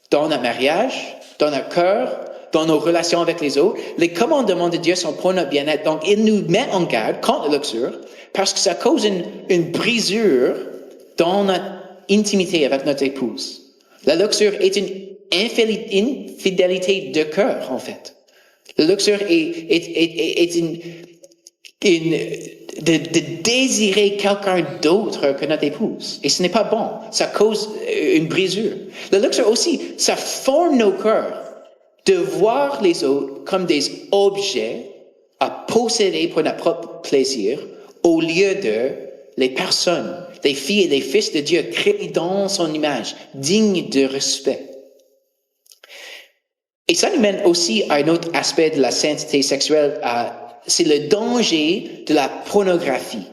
dans notre mariage, dans notre cœur, dans nos relations avec les autres. Les commandements de Dieu sont pour notre bien-être. Donc, il nous met en garde contre la luxure parce que ça cause une brisure dans notre intimité avec notre épouse. La luxure est une infidélité de cœur, en fait. La luxure est de désirer quelqu'un d'autre que notre épouse. Et ce n'est pas bon. Ça cause une brisure. La luxure aussi, ça forme nos cœurs de voir les autres comme des objets à posséder pour notre propre plaisir au lieu de les personnes, les filles et les fils de Dieu créés dans son image, dignes de respect. Et ça nous mène aussi à un autre aspect de la sainteté sexuelle, c'est le danger de la pornographie.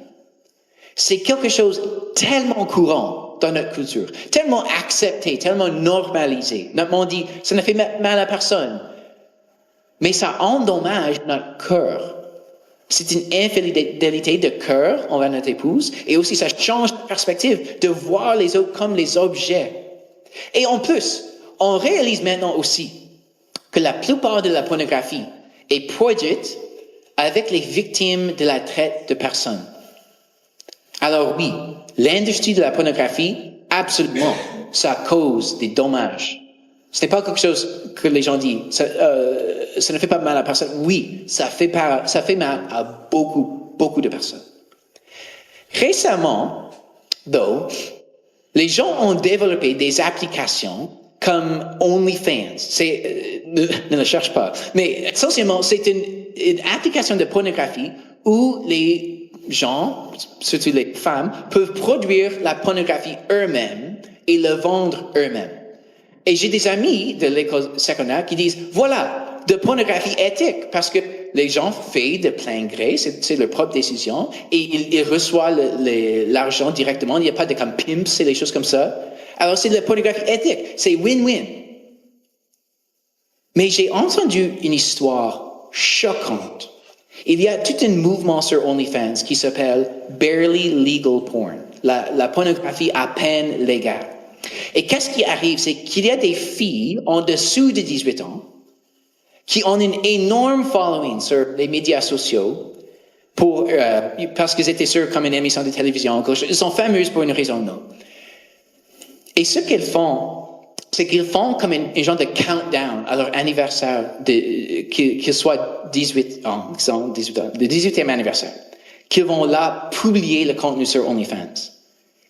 C'est quelque chose tellement courant dans notre culture, tellement accepté, tellement normalisé. Notre monde dit, ça ne fait mal à personne. Mais ça endommage notre cœur. C'est une infidélité de cœur envers notre épouse et aussi ça change la perspective de voir les autres comme les objets. Et en plus, on réalise maintenant aussi que la plupart de la pornographie est produite avec les victimes de la traite de personnes. Alors oui, l'industrie de la pornographie, absolument, ça cause des dommages. Ce n'est pas quelque chose que les gens disent. Ça ne fait pas mal à personne. Oui, ça fait mal à beaucoup de personnes. Récemment, les gens ont développé des applications comme OnlyFans. Ne le cherche pas. Mais essentiellement, c'est une application de pornographie où les gens, surtout les femmes, peuvent produire la pornographie eux-mêmes et le vendre eux-mêmes. Et j'ai des amis de l'école secondaire qui disent, voilà, de pornographie éthique, parce que les gens font de plein gré, c'est leur propre décision, et ils reçoivent l'argent directement, il n'y a pas de comme pimps et les choses comme ça. Alors c'est de la pornographie éthique, c'est win-win. Mais j'ai entendu une histoire choquante. Il y a tout un mouvement sur OnlyFans qui s'appelle Barely Legal Porn, la pornographie à peine légale. Et qu'est-ce qui arrive, c'est qu'il y a des filles en dessous de 18 ans qui ont un énorme following sur les médias sociaux parce qu'ils étaient sur comme une émission de télévision. Ils sont fameuses pour une raison ou non. Et ce qu'ils font, c'est qu'ils font comme un genre de countdown à leur anniversaire, qu'ils soient 18 ans, le 18e anniversaire, qu'ils vont là publier le contenu sur OnlyFans.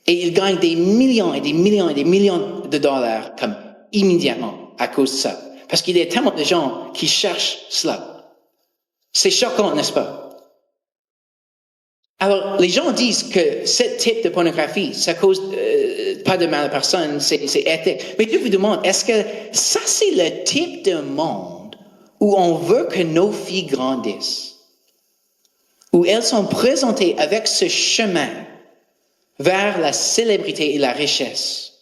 Et ils gagnent des millions et des millions et des millions de dollars comme immédiatement à cause de ça. Parce qu'il y a tellement de gens qui cherchent cela. C'est choquant, n'est-ce pas? Alors, les gens disent que ce type de pornographie, ça cause pas de mal à personne, c'est éthique. Mais je vous demande, est-ce que ça c'est le type de monde où on veut que nos filles grandissent? Où elles sont présentées avec ce chemin vers la célébrité et la richesse,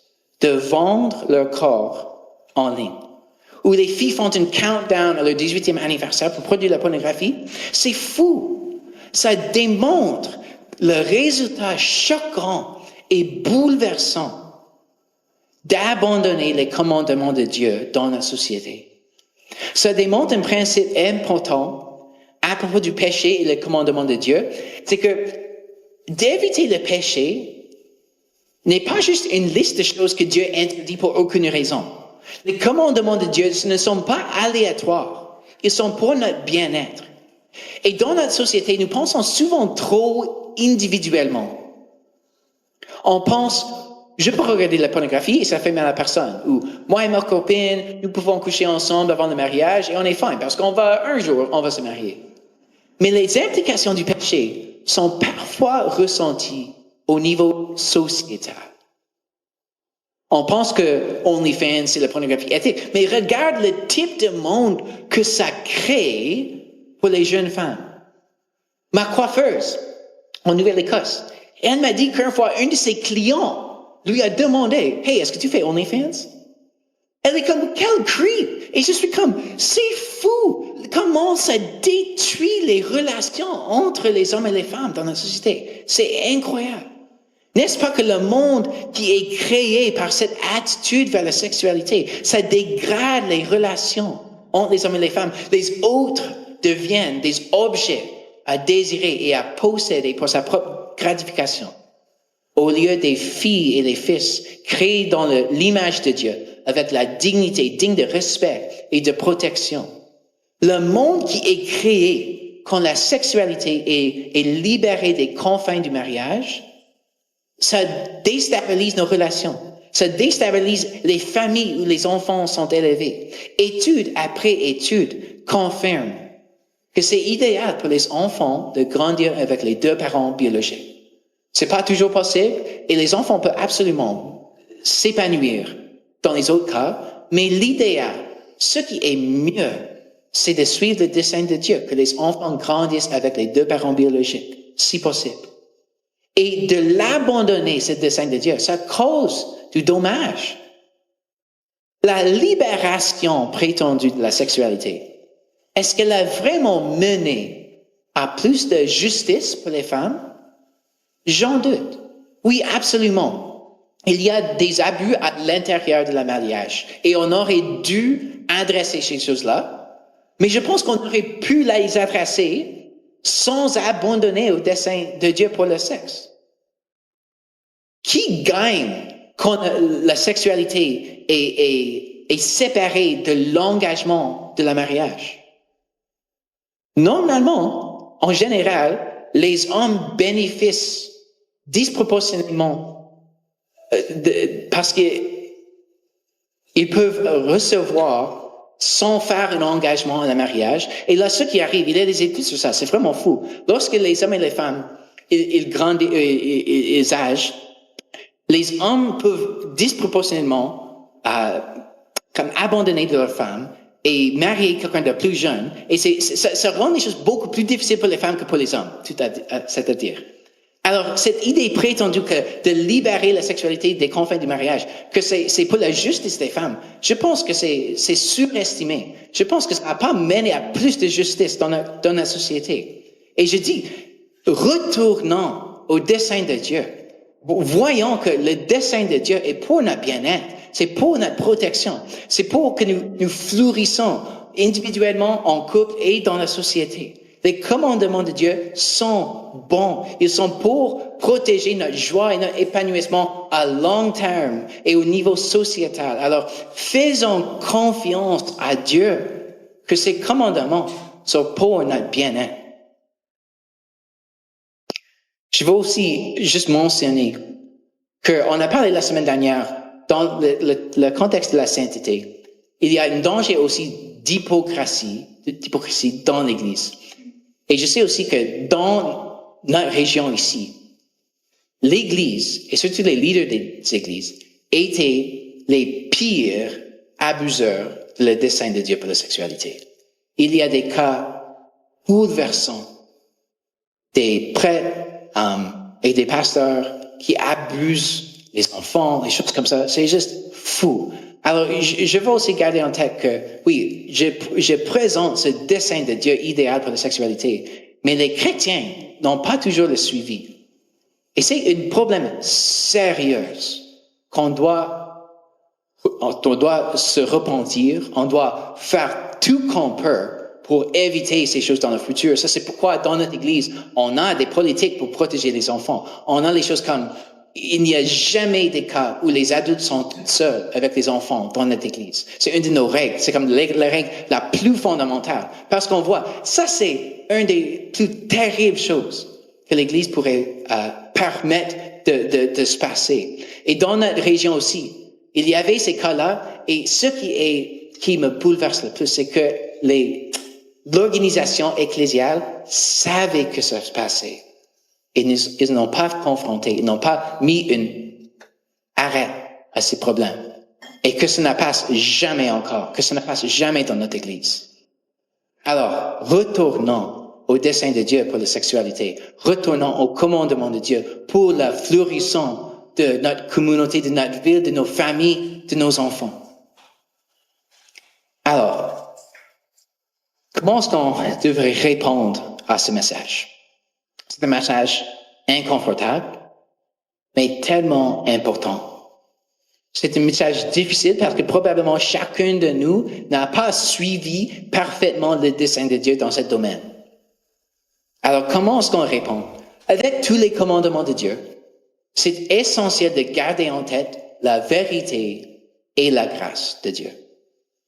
de vendre leur corps en ligne. Où les filles font un countdown à leur 18e anniversaire pour produire la pornographie, c'est fou. Ça démontre le résultat choquant et bouleversant d'abandonner les commandements de Dieu dans la société. Ça démontre un principe important à propos du péché et les commandements de Dieu, c'est que d'éviter le péché n'est pas juste une liste de choses que Dieu interdit pour aucune raison. Les commandements de Dieu ne sont pas aléatoires. Ils sont pour notre bien-être. Et dans notre société, nous pensons souvent trop individuellement. On pense, je peux regarder la pornographie et ça fait mal à personne. Ou moi et ma copine, nous pouvons coucher ensemble avant le mariage et on est fine parce un jour, on va se marier. Mais les implications du péché sont parfois ressenties au niveau sociétal. On pense que OnlyFans, c'est la pornographie éthique, mais regarde le type de monde que ça crée pour les jeunes femmes. Ma coiffeuse, en Nouvelle-Écosse, elle m'a dit qu'une fois, un de ses clients lui a demandé, « Hey, est-ce que tu fais OnlyFans? » Elle est comme, quel creep! Et je suis comme, c'est fou! Comment ça détruit les relations entre les hommes et les femmes dans la société. C'est incroyable. N'est-ce pas que le monde qui est créé par cette attitude vers la sexualité, ça dégrade les relations entre les hommes et les femmes. Les autres deviennent des objets à désirer et à posséder pour sa propre gratification, au lieu des filles et des fils créés dans l'image de Dieu, avec la dignité, digne de respect et de protection. Le monde qui est créé quand la sexualité est libérée des confins du mariage, ça déstabilise nos relations. Ça déstabilise les familles où les enfants sont élevés. Étude après étude confirme que c'est idéal pour les enfants de grandir avec les deux parents biologiques. C'est pas toujours possible et les enfants peuvent absolument s'épanouir dans les autres cas, mais l'idéal, ce qui est mieux, c'est de suivre le dessein de Dieu, que les enfants grandissent avec les deux parents biologiques, si possible. Et de l'abandonner, ce dessein de Dieu, ça cause du dommage. La libération prétendue de la sexualité, est-ce qu'elle a vraiment mené a plus de justice pour les femmes? J'en doute. Oui, absolument. Il y a des abus à l'intérieur de la mariage et on aurait dû adresser ces choses-là, mais je pense qu'on aurait pu les adresser sans abandonner au dessein de Dieu pour le sexe. Qui gagne quand la sexualité est séparée de l'engagement de la mariage? Normalement, en général, les hommes bénéficient disproportionnellement parce qu'ils peuvent recevoir sans faire un engagement à la mariage. Et là, ce qui arrive, il y a des études sur ça, c'est vraiment fou. Lorsque les hommes et les femmes, ils grandissent, ils âgent, les hommes peuvent disproportionnellement comme abandonner leur femme et marier quelqu'un de plus jeune. Et ça rend les choses beaucoup plus difficiles pour les femmes que pour les hommes, c'est-à-dire. Alors, cette idée prétendue que de libérer la sexualité des confins du mariage, que c'est pour la justice des femmes, je pense que c'est surestimé. Je pense que ça n'a pas mené à plus de justice dans la société. Et je dis, retournons au dessein de Dieu. Voyons que le dessein de Dieu est pour notre bien-être, c'est pour notre protection, c'est pour que nous fleurissons individuellement, en couple et dans la société. Les commandements de Dieu sont bons. Ils sont pour protéger notre joie et notre épanouissement à long terme et au niveau sociétal. Alors, faisons confiance à Dieu que ces commandements sont pour notre bien-être. Je veux aussi juste mentionner qu'on a parlé la semaine dernière dans le contexte de la sainteté. Il y a un danger aussi d'hypocrisie dans l'Église. Et je sais aussi que dans notre région ici, l'Église, et surtout les leaders des églises, étaient les pires abuseurs de le dessein de Dieu pour la sexualité. Il y a des cas bouleversants, des prêtres et des pasteurs qui abusent les enfants, des choses comme ça. C'est juste fou. Alors, je veux aussi garder en tête que, oui, je présente ce dessein de Dieu idéal pour la sexualité, mais les chrétiens n'ont pas toujours le suivi. Et c'est un problème sérieux qu'on doit se repentir, on doit faire tout qu'on peut pour éviter ces choses dans le futur. Ça, c'est pourquoi dans notre Église, on a des politiques pour protéger les enfants. On a les choses comme il n'y a jamais des cas où les adultes sont tout seuls avec les enfants dans notre Église. C'est une de nos règles. C'est comme la règle la plus fondamentale. Parce qu'on voit, ça c'est une des plus terribles choses que l'Église pourrait permettre de se passer. Et dans notre région aussi, il y avait ces cas-là. Et ce qui me bouleverse le plus, c'est que l'organisation ecclésiale savait que ça se passait. Et ils n'ont pas confronté, ils n'ont pas mis un arrêt à ces problèmes. Et que ça ne passe jamais encore, que ça ne passe jamais dans notre Église. Alors, retournons au dessein de Dieu pour la sexualité. Retournons au commandement de Dieu pour le fleurissement de notre communauté, de notre ville, de nos familles, de nos enfants. Alors, comment est-ce qu'on devrait répondre à ce message? C'est un message inconfortable, mais tellement important. C'est un message difficile parce que probablement chacun de nous n'a pas suivi parfaitement le dessein de Dieu dans ce domaine. Alors, comment est-ce qu'on répond? Avec tous les commandements de Dieu, c'est essentiel de garder en tête la vérité et la grâce de Dieu.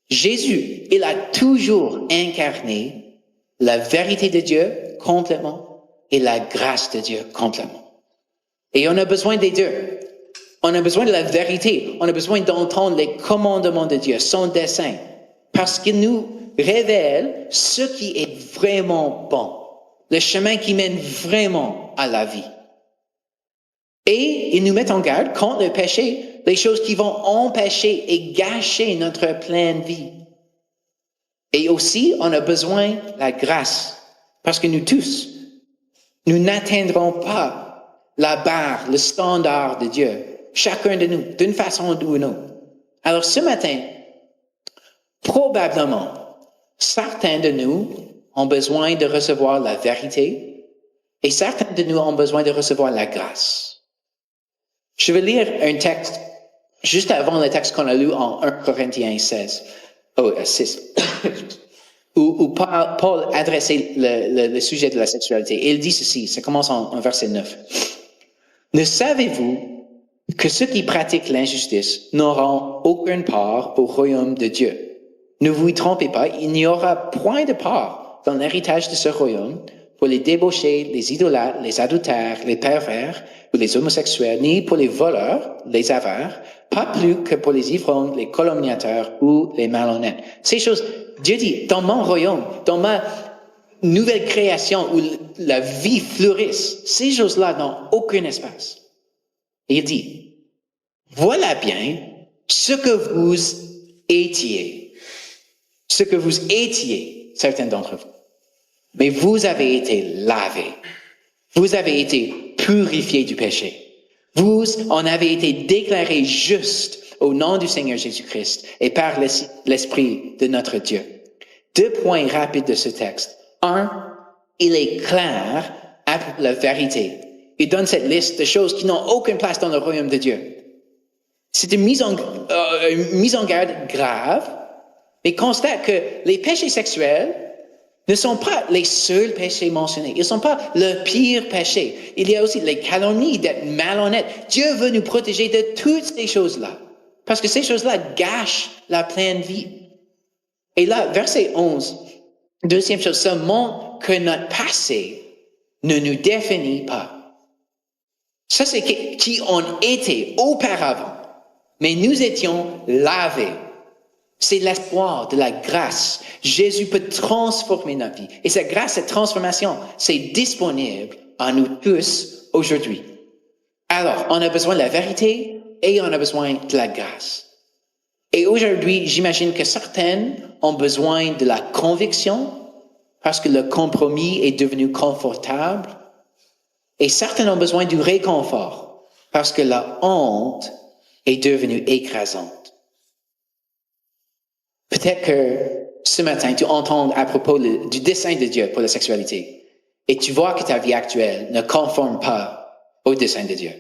Jésus, il a toujours incarné la vérité de Dieu complètement et la grâce de Dieu complètement. Et on a besoin des deux. On a besoin de la vérité. On a besoin d'entendre les commandements de Dieu, son dessein, parce qu'il nous révèle ce qui est vraiment bon, le chemin qui mène vraiment à la vie. Et il nous met en garde contre le péché, les choses qui vont empêcher et gâcher notre pleine vie. Et aussi, on a besoin de la grâce, parce que nous tous, nous n'atteindrons pas la barre, le standard de Dieu, chacun de nous, d'une façon ou d'une autre. Alors ce matin, probablement, certains de nous ont besoin de recevoir la vérité et certains de nous ont besoin de recevoir la grâce. Je vais lire un texte juste avant le texte qu'on a lu en 1 Corinthiens 6, où Paul adressait le sujet de la sexualité. Et il dit ceci, ça commence en verset 9. Ne savez-vous que ceux qui pratiquent l'injustice n'auront aucune part au royaume de Dieu? Ne vous y trompez pas, il n'y aura point de part dans l'héritage de ce royaume pour les débauchés, les idolâtres, les adultères, les pervers ou les homosexuels, ni pour les voleurs, les avares, pas plus que pour les ivrognes, les calomniateurs ou les malhonnêtes. Ces choses, Dieu dit, dans mon royaume, dans ma nouvelle création où la vie fleurisse, ces choses-là n'ont aucun espace. Et il dit, voilà bien ce que vous étiez. Ce que vous étiez, certains d'entre vous. Mais vous avez été lavés. Vous avez été purifiés du péché. Vous en avez été déclarés justes au nom du Seigneur Jésus-Christ et par l'Esprit de notre Dieu. 2 points rapides de ce texte. 1, il est clair à la vérité. Il donne cette liste de choses qui n'ont aucune place dans le royaume de Dieu. C'est une mise en garde grave, mais constate que les péchés sexuels ne sont pas les seuls péchés mentionnés. Ils ne sont pas le pire péché. Il y a aussi les calomnies, d'être malhonnête. Dieu veut nous protéger de toutes ces choses-là. Parce que ces choses-là gâchent la pleine vie. Et là, verset 11, deuxième chose, ça montre que notre passé ne nous définit pas. Ça, c'est qui on était auparavant. Mais nous étions lavés. C'est l'espoir de la grâce. Jésus peut transformer notre vie. Et cette grâce, cette transformation, c'est disponible à nous tous aujourd'hui. Alors, on a besoin de la vérité et on a besoin de la grâce. Et aujourd'hui, j'imagine que certains ont besoin de la conviction parce que le compromis est devenu confortable. Et certains ont besoin du réconfort parce que la honte est devenue écrasante. Peut-être que ce matin, tu entends à propos du dessein de Dieu pour la sexualité et tu vois que ta vie actuelle ne conforme pas au dessein de Dieu.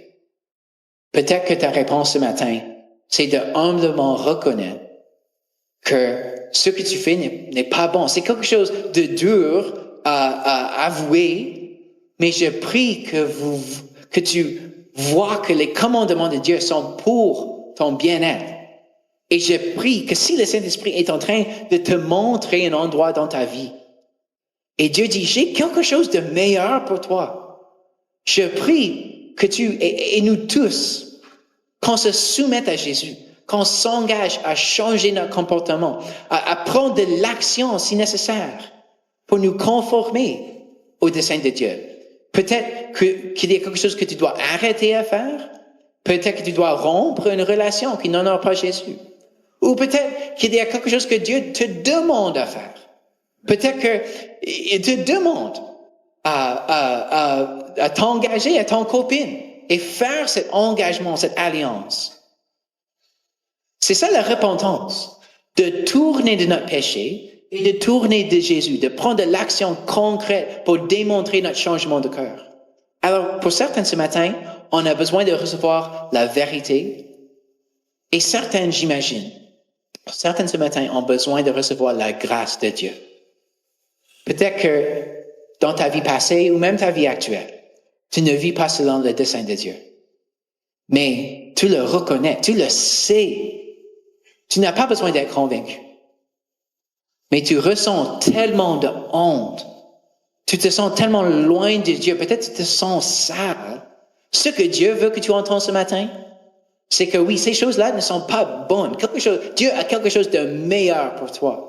Peut-être que ta réponse ce matin, c'est de humblement reconnaître que ce que tu fais n'est pas bon. C'est quelque chose de dur à avouer, mais je prie que tu vois que les commandements de Dieu sont pour ton bien-être. Et je prie que si le Saint-Esprit est en train de te montrer un endroit dans ta vie, et Dieu dit, j'ai quelque chose de meilleur pour toi. Je prie que et nous tous, qu'on se soumette à Jésus, qu'on s'engage à changer notre comportement, à prendre de l'action si nécessaire pour nous conformer au dessein de Dieu. Peut-être qu'il y a quelque chose que tu dois arrêter à faire. Peut-être que tu dois rompre une relation qui n'honore pas Jésus. Ou peut-être qu'il y a quelque chose que Dieu te demande à faire. Peut-être qu'il te demande à t'engager à ton copine et faire cet engagement, cette alliance. C'est ça la repentance, de tourner de notre péché et de tourner de Jésus, de prendre de l'action concrète pour démontrer notre changement de cœur. Alors, pour certains ce matin, on a besoin de recevoir la vérité et certains, j'imagine, certains ce matin ont besoin de recevoir la grâce de Dieu. Peut-être que dans ta vie passée ou même ta vie actuelle, tu ne vis pas selon le dessein de Dieu. Mais tu le reconnais, tu le sais. Tu n'as pas besoin d'être convaincu. Mais tu ressens tellement de honte. Tu te sens tellement loin de Dieu. Peut-être tu te sens sale. Ce que Dieu veut que tu entends ce matin, c'est que oui, ces choses-là ne sont pas bonnes. Dieu a quelque chose de meilleur pour toi.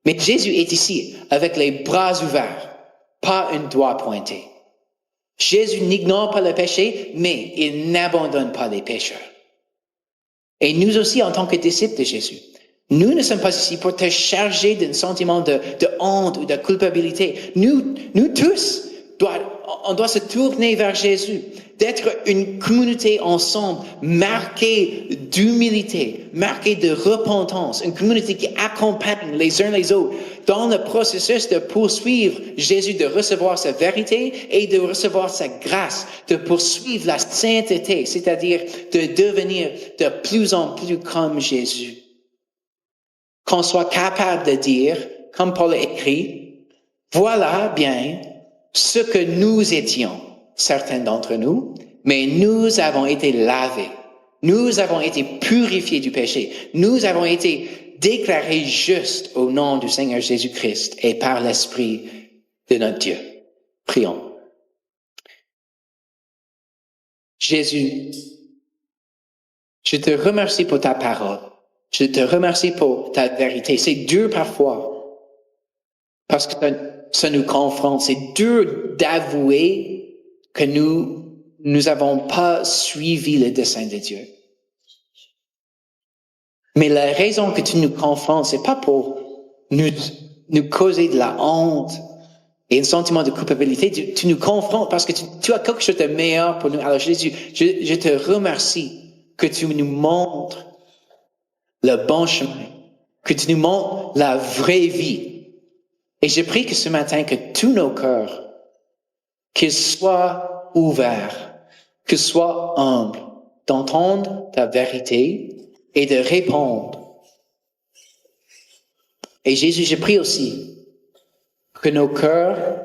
Mais Jésus est ici avec les bras ouverts, pas un doigt pointé. Jésus n'ignore pas le péché, mais il n'abandonne pas les pécheurs. Et nous aussi, en tant que disciples de Jésus, nous ne sommes pas ici pour te charger d'un sentiment de honte ou de culpabilité. Nous tous, on doit se tourner vers Jésus, d'être une communauté ensemble, marquée d'humilité, marquée de repentance, une communauté qui accompagne les uns les autres dans le processus de poursuivre Jésus, de recevoir sa vérité et de recevoir sa grâce, de poursuivre la sainteté, c'est-à-dire de devenir de plus en plus comme Jésus. Qu'on soit capable de dire, comme Paul a écrit, voilà bien ce que nous étions, certains d'entre nous, mais nous avons été lavés, nous avons été purifiés du péché, nous avons été déclarés justes au nom du Seigneur Jésus-Christ et par l'Esprit de notre Dieu. Prions. Jésus, je te remercie pour ta parole. Je te remercie pour ta vérité. C'est dur parfois, parce que ça nous confronte. C'est dur d'avouer que nous n'avons pas suivi le dessein de Dieu. Mais la raison que tu nous confrontes, c'est pas pour nous causer de la honte et un sentiment de culpabilité. Tu nous confrontes parce que tu as quelque chose de meilleur pour nous. Alors Jésus, je te remercie que tu nous montres le bon chemin, que tu nous montres la vraie vie. Et je prie que ce matin, que tous nos cœurs, qu'ils soient ouverts, qu'ils soient humbles, d'entendre ta vérité et de répondre. Et Jésus, je prie aussi que nos cœurs,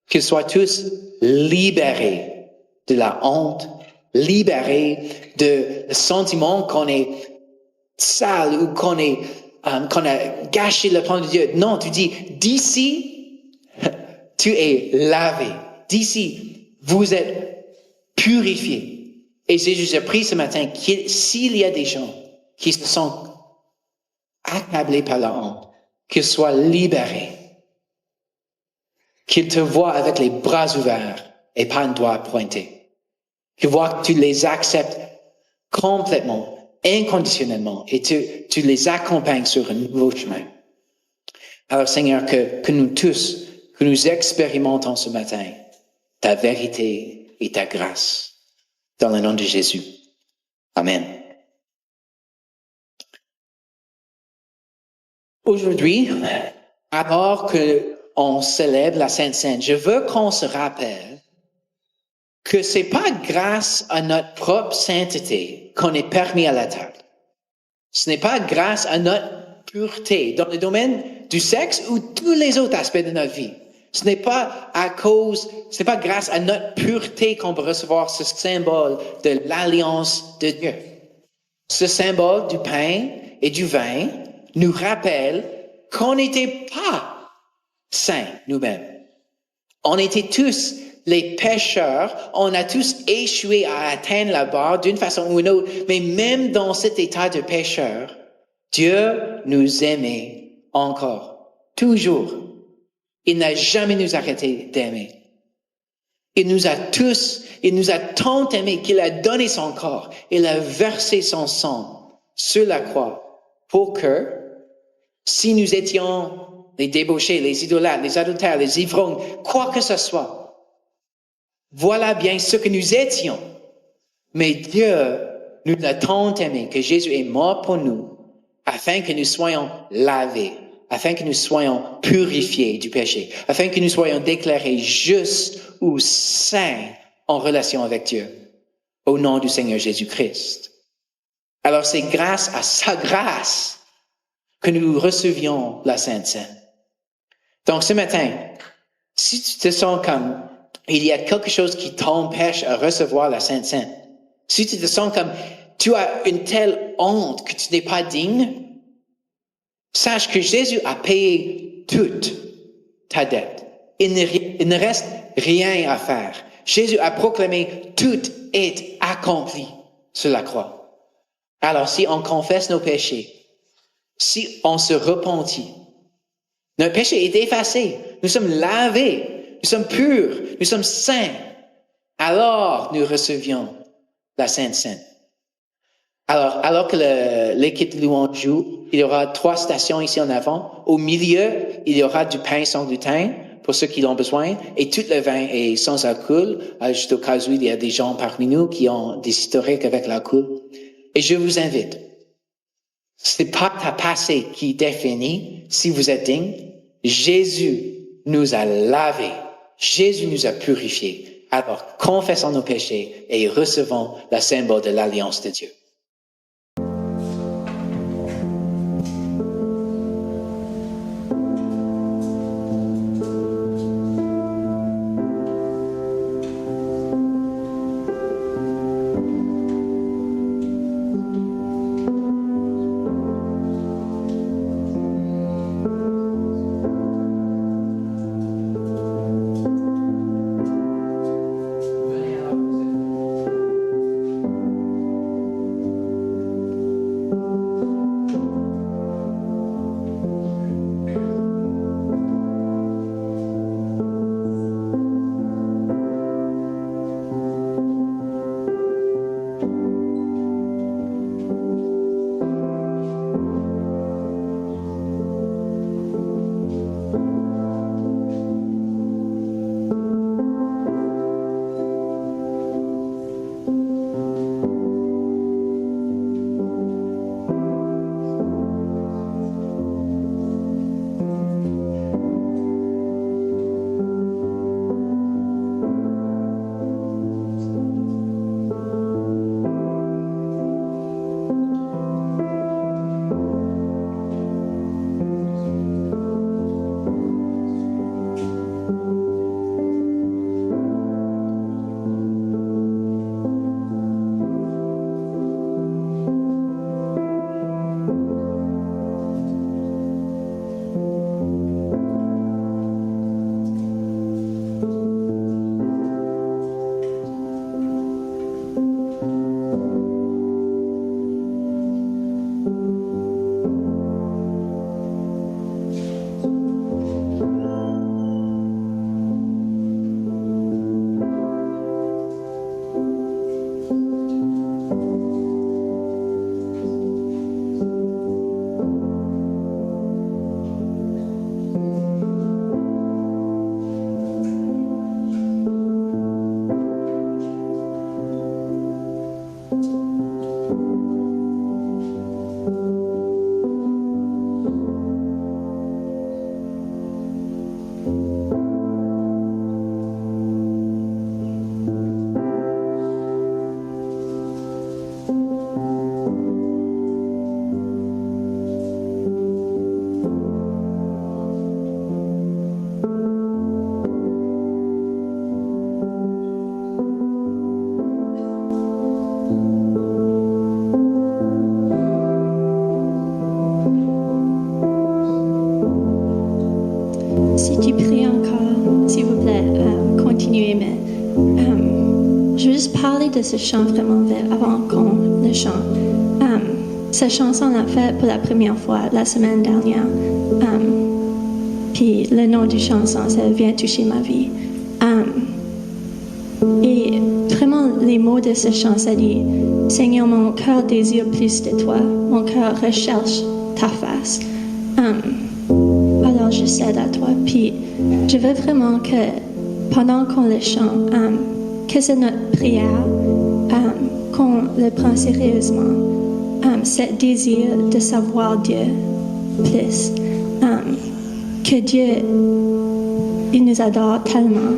qu'ils soient tous libérés de la honte, libérés de le sentiment qu'on est sale ou qu'on a gâché le plan de Dieu. Non, tu dis, d'ici, tu es lavé. D'ici, vous êtes purifiés. Et Jésus, je prie ce matin s'il y a des gens qui se sont accablés par la honte, qu'ils soient libérés, qu'ils te voient avec les bras ouverts et pas un doigt pointé, qu'ils voient que tu les acceptes complètement, inconditionnellement, et tu les accompagnes sur un nouveau chemin. Alors Seigneur, que nous tous, que nous expérimentons ce matin ta vérité et ta grâce, dans le nom de Jésus. Amen. Aujourd'hui, alors qu'on célèbre la Sainte Seine, je veux qu'on se rappelle que c'est pas grâce à notre propre sainteté qu'on est permis à la table. Ce n'est pas grâce à notre pureté dans le domaine du sexe ou tous les autres aspects de notre vie. Ce n'est pas grâce à notre pureté qu'on peut recevoir ce symbole de l'alliance de Dieu. Ce symbole du pain et du vin nous rappelle qu'on n'était pas saints nous-mêmes. On était tous les pécheurs, on a tous échoué à atteindre la barre d'une façon ou une autre, mais même dans cet état de pécheur, Dieu nous aimait encore, toujours. Il n'a jamais nous arrêté d'aimer. Il nous a tant aimés qu'il a donné son corps, il a versé son sang sur la croix pour que, si nous étions les débauchés, les idolâtres, les adultères, les ivrognes, quoi que ce soit, voilà bien ce que nous étions. Mais Dieu nous a tant aimés que Jésus est mort pour nous, afin que nous soyons lavés, afin que nous soyons purifiés du péché, afin que nous soyons déclarés justes ou saints en relation avec Dieu, au nom du Seigneur Jésus-Christ. Alors c'est grâce à sa grâce que nous recevions la Sainte Seine. Donc ce matin, si tu te sens comme il y a quelque chose qui t'empêche à recevoir la Sainte Seine, si tu te sens comme tu as une telle honte que tu n'es pas digne, sache que Jésus a payé toute ta dette. Il ne reste rien à faire. Jésus a proclamé tout est accompli sur la croix. Alors si on confesse nos péchés, si on se repentit, notre péché est effacé. Nous sommes lavés, nous sommes purs, nous sommes saints. Alors nous recevions la Sainte Seine. Alors que l'équipe de louange joue, il y aura 3 stations ici en avant. Au milieu, il y aura du pain sans gluten pour ceux qui l'ont besoin. Et tout le vin est sans alcool, juste au cas où il y a des gens parmi nous qui ont des historiques avec l'alcool. Et je vous invite, c'est pas ta passé qui définit si vous êtes digne. Jésus nous a lavés. Jésus nous a purifiés. Alors, confessons nos péchés et recevons le symbole de l'alliance de Dieu. Si tu pries encore, s'il vous plaît, continuez, mais je veux juste parler de ce chant vraiment vite avant qu'on le chante. Cette chanson, on l'a faite pour la première fois la semaine dernière. Puis le nom du chanson, c'est « Viens toucher ma vie ». Et vraiment, les mots de ce chant, ça dit « Seigneur, mon cœur désire plus de toi. Mon cœur recherche ta face. » Alors, je cède à toi. Puis, je veux vraiment que, pendant qu'on le chante, que c'est notre prière, qu'on le prend sérieusement. Ce désir de savoir Dieu plus. Que Dieu, il nous adore tellement.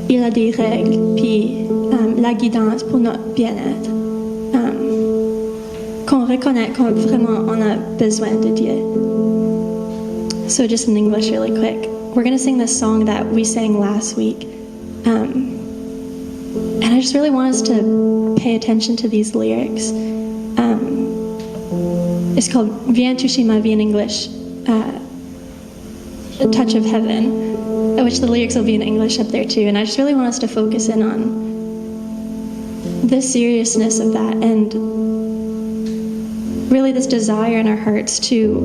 Il a des règles, puis la guidance pour notre bien-être. Qu'on reconnaît qu'on vraiment on a besoin de Dieu. So just in English really quick, we're going to sing this song that we sang last week. And I just really want us to pay attention to these lyrics. It's called Viens toucher ma vie in English, A Touch of Heaven, which the lyrics will be in English up there too. And I just really want us to focus in on the seriousness of that and really this desire in our hearts to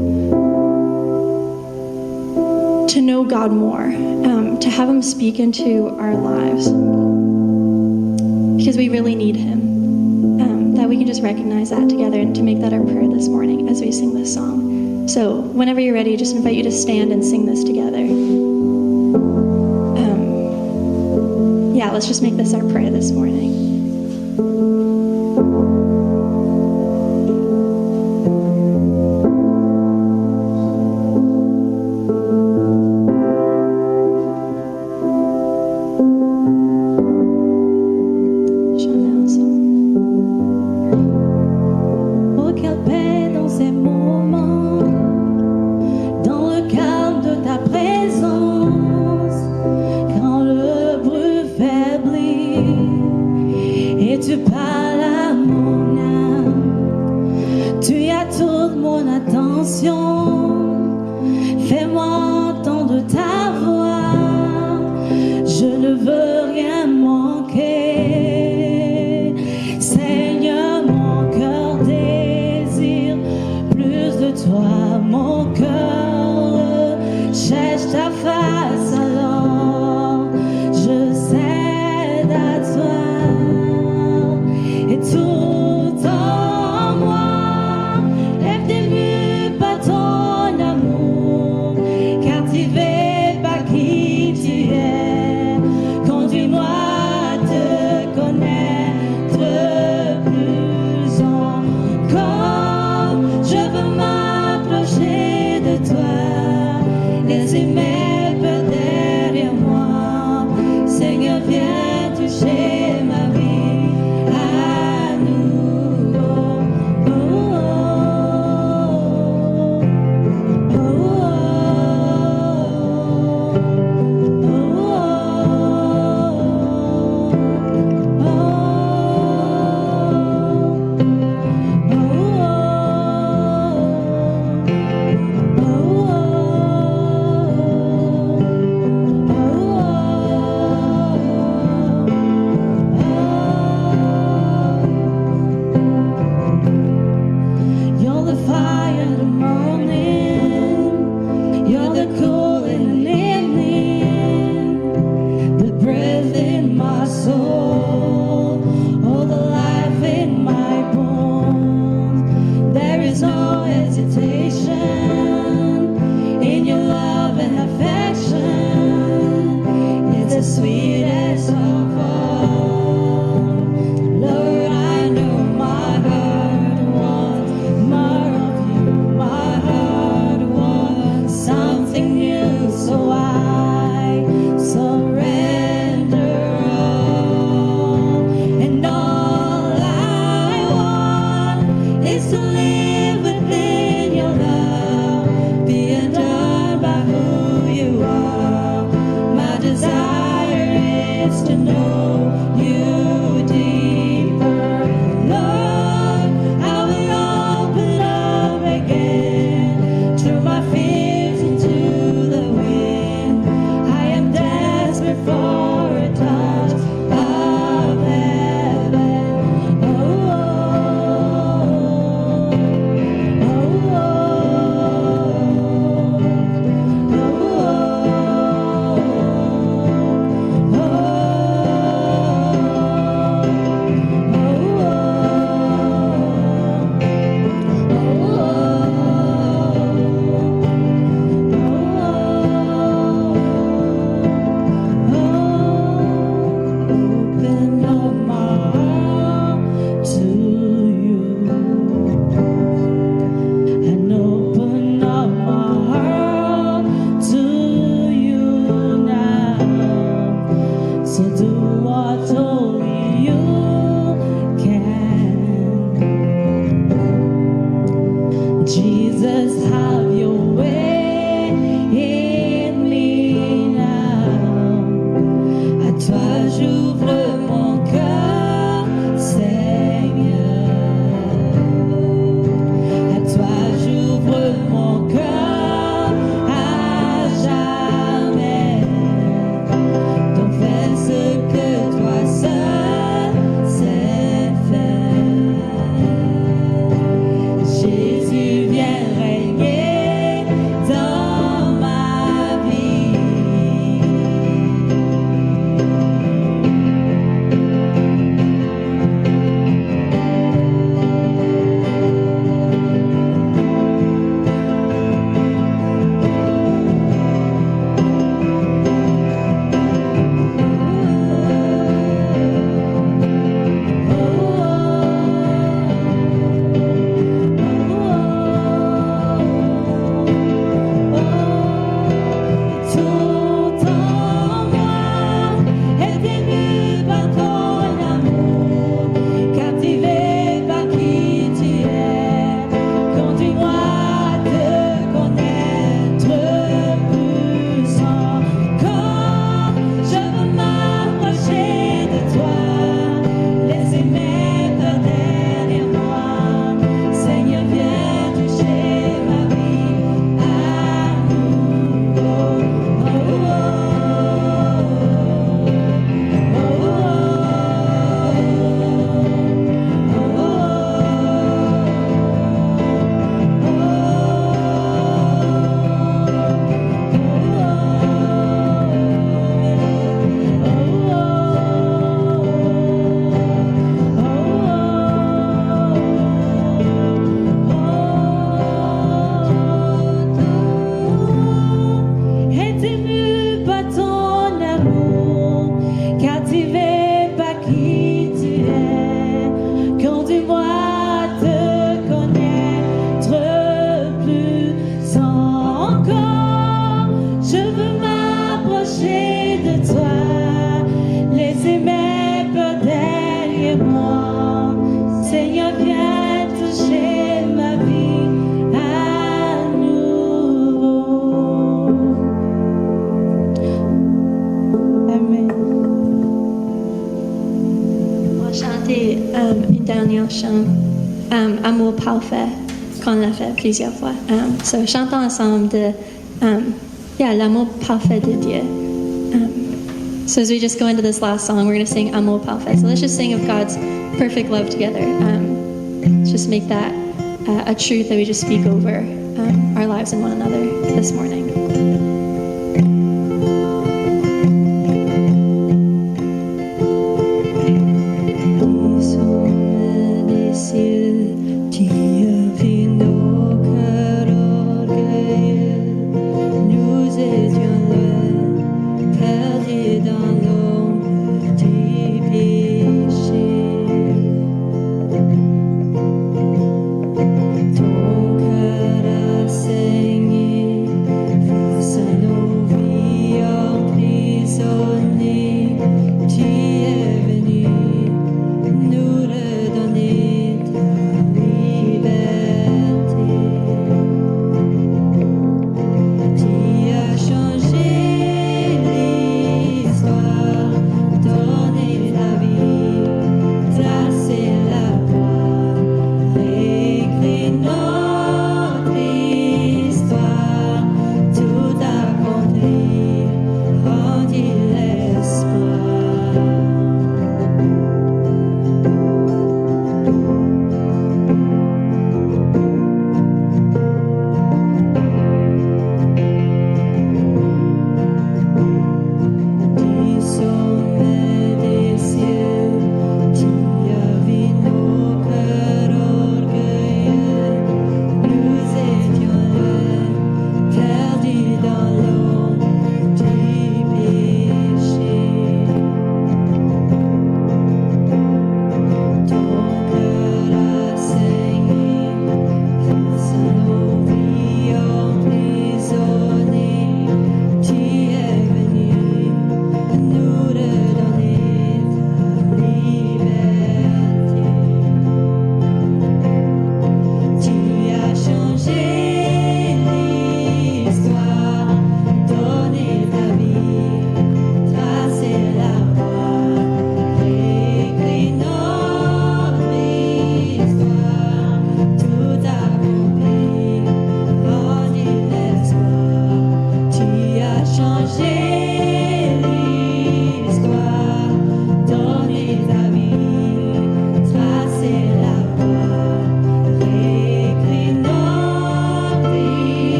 know God more, to have Him speak into our lives, because we really need Him, that we can just recognize that together and to make that our prayer this morning as we sing this song. So whenever you're ready, I just invite you to stand and sing this together. Yeah, let's just make this our prayer this morning. Jésus vient régner. une dernière chant, Amour parfait, qu'on l'a fait plusieurs fois. So chantons ensemble de l'amour parfait de Dieu. So as we just go into this last song, we're going to sing Amour parfait. So let's just sing of God's perfect love together. Just make that a truth that we just speak over our lives and one another this morning.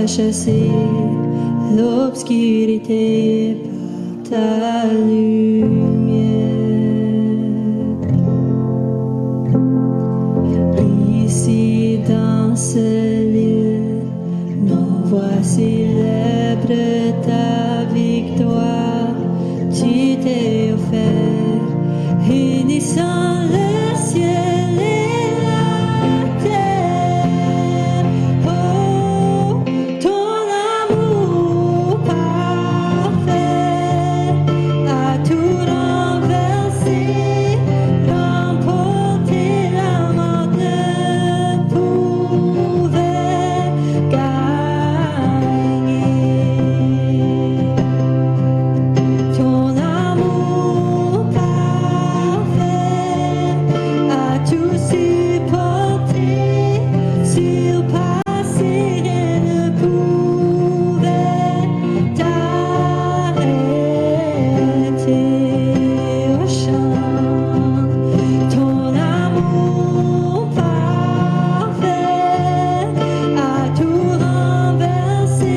chasser l'obscurité par ta lumière. célèbre ta victoire, tu t'es offert, unissant le ciel et la terre. Oh, ton amour parfait a tout renversé, remporté la mort ne pouvait gagner. Ton amour parfait a tout supporté, surpassé, rien ne pouvait t'arrêter. Oh, chante ton amour parfait a tout renversé,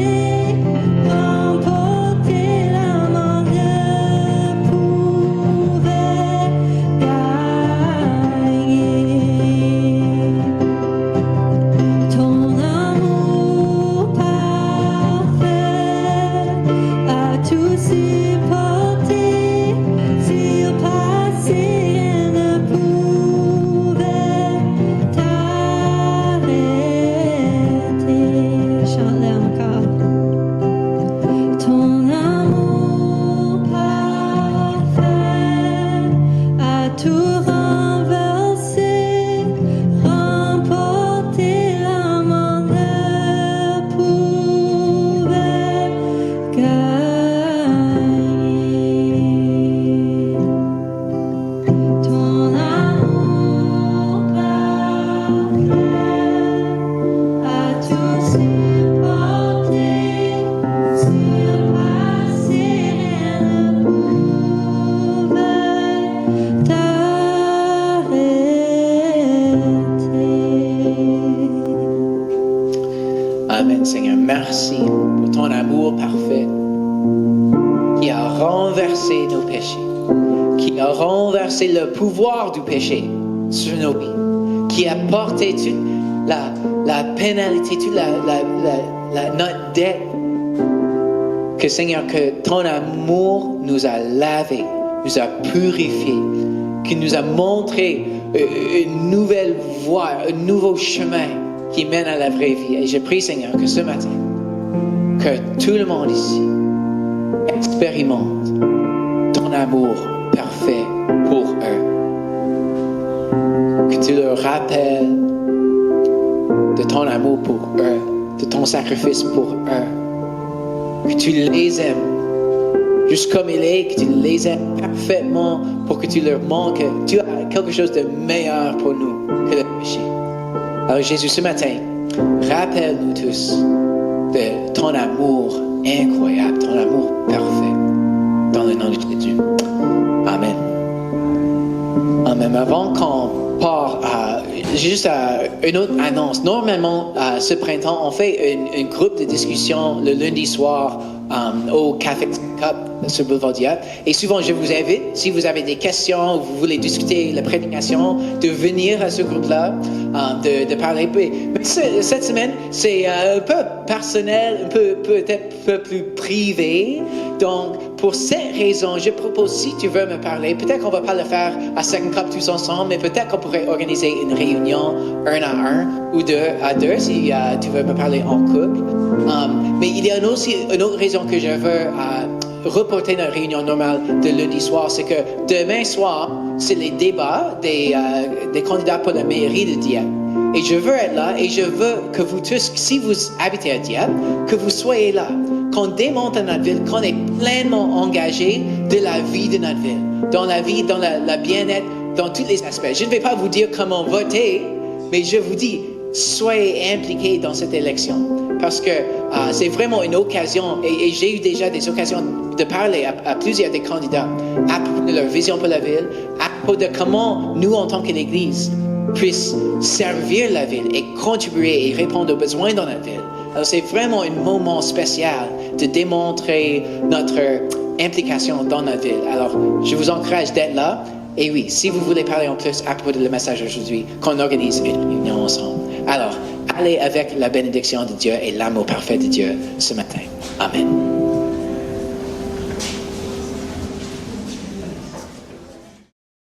remporté, la mort ne pouvait gagner. Ton amour parfait a tout supporté, surpassé, rien ne pouvait t'arrêter. Chante-le encore. Ton amour parfait a tout renversé, remporté, la mort ne pouvait gagner. Ton amour parfait a tout supporté, surpassé, rien ne pouvait t'arrêter. Amen, Seigneur. Merci pour ton amour parfait qui a renversé nos péchés, qui a renversé le pouvoir du péché sur nos vies, qui a porté toute la pénalité, toute notre dette. Que Seigneur, que ton amour nous a lavés, nous a purifiés, qui nous a montré une nouvelle voie, un nouveau chemin qui mène à la vraie vie. Et je prie, Seigneur, que ce matin, que tout le monde ici expérimente ton amour parfait pour eux. Que tu leur rappelles de ton amour pour eux, de ton sacrifice pour eux. Que tu les aimes juste comme il est, que tu les aimes parfaitement pour que tu leur montres que tu as quelque chose de meilleur pour nous que le péché. Alors Jésus, ce matin, rappelle-nous tous de ton amour incroyable, ton amour parfait, dans le nom de Jésus. Amen. Amen. Avant qu'on part à juste une autre annonce. Normalement, ce printemps, on fait un groupe de discussion le lundi soir au Café Cup sur Boulevard Dieppe. Et souvent, je vous invite, si vous avez des questions, vous voulez discuter la prédication, de venir à ce groupe-là, de parler. Mais cette semaine, c'est un peu personnel, peut-être un peu plus privé. Donc, pour cette raison, je propose, si tu veux me parler, peut-être qu'on va pas le faire à Second Cup tous ensemble, mais peut-être qu'on pourrait organiser une réunion 1 à 1 ou 2 à 2 si tu veux me parler en couple. Mais il y a aussi une autre raison que je veux reporter notre réunion normale de lundi soir, c'est que demain soir, c'est les débats des candidats pour la mairie de Dieppe. Et je veux être là et je veux que vous tous, si vous habitez à Dieppe, que vous soyez là, qu'on démontre notre ville, qu'on est pleinement engagé de la vie de notre ville, dans la vie, dans la bien-être, dans tous les aspects. Je ne vais pas vous dire comment voter, mais je vous dis, soyez impliqués dans cette élection. Parce que c'est vraiment une occasion, et j'ai eu déjà des occasions de parler à plusieurs des candidats à propos de leur vision pour la ville, à propos de comment nous, en tant que l'Église, puisse servir la ville et contribuer et répondre aux besoins dans la ville. Alors c'est vraiment un moment spécial de démontrer notre implication dans notre ville. Alors je vous encourage d'être là. Et oui, si vous voulez parler en plus à propos de le message aujourd'hui, qu'on organise une réunion ensemble. Alors, allez avec la bénédiction de Dieu et l'amour parfait de Dieu ce matin. Amen.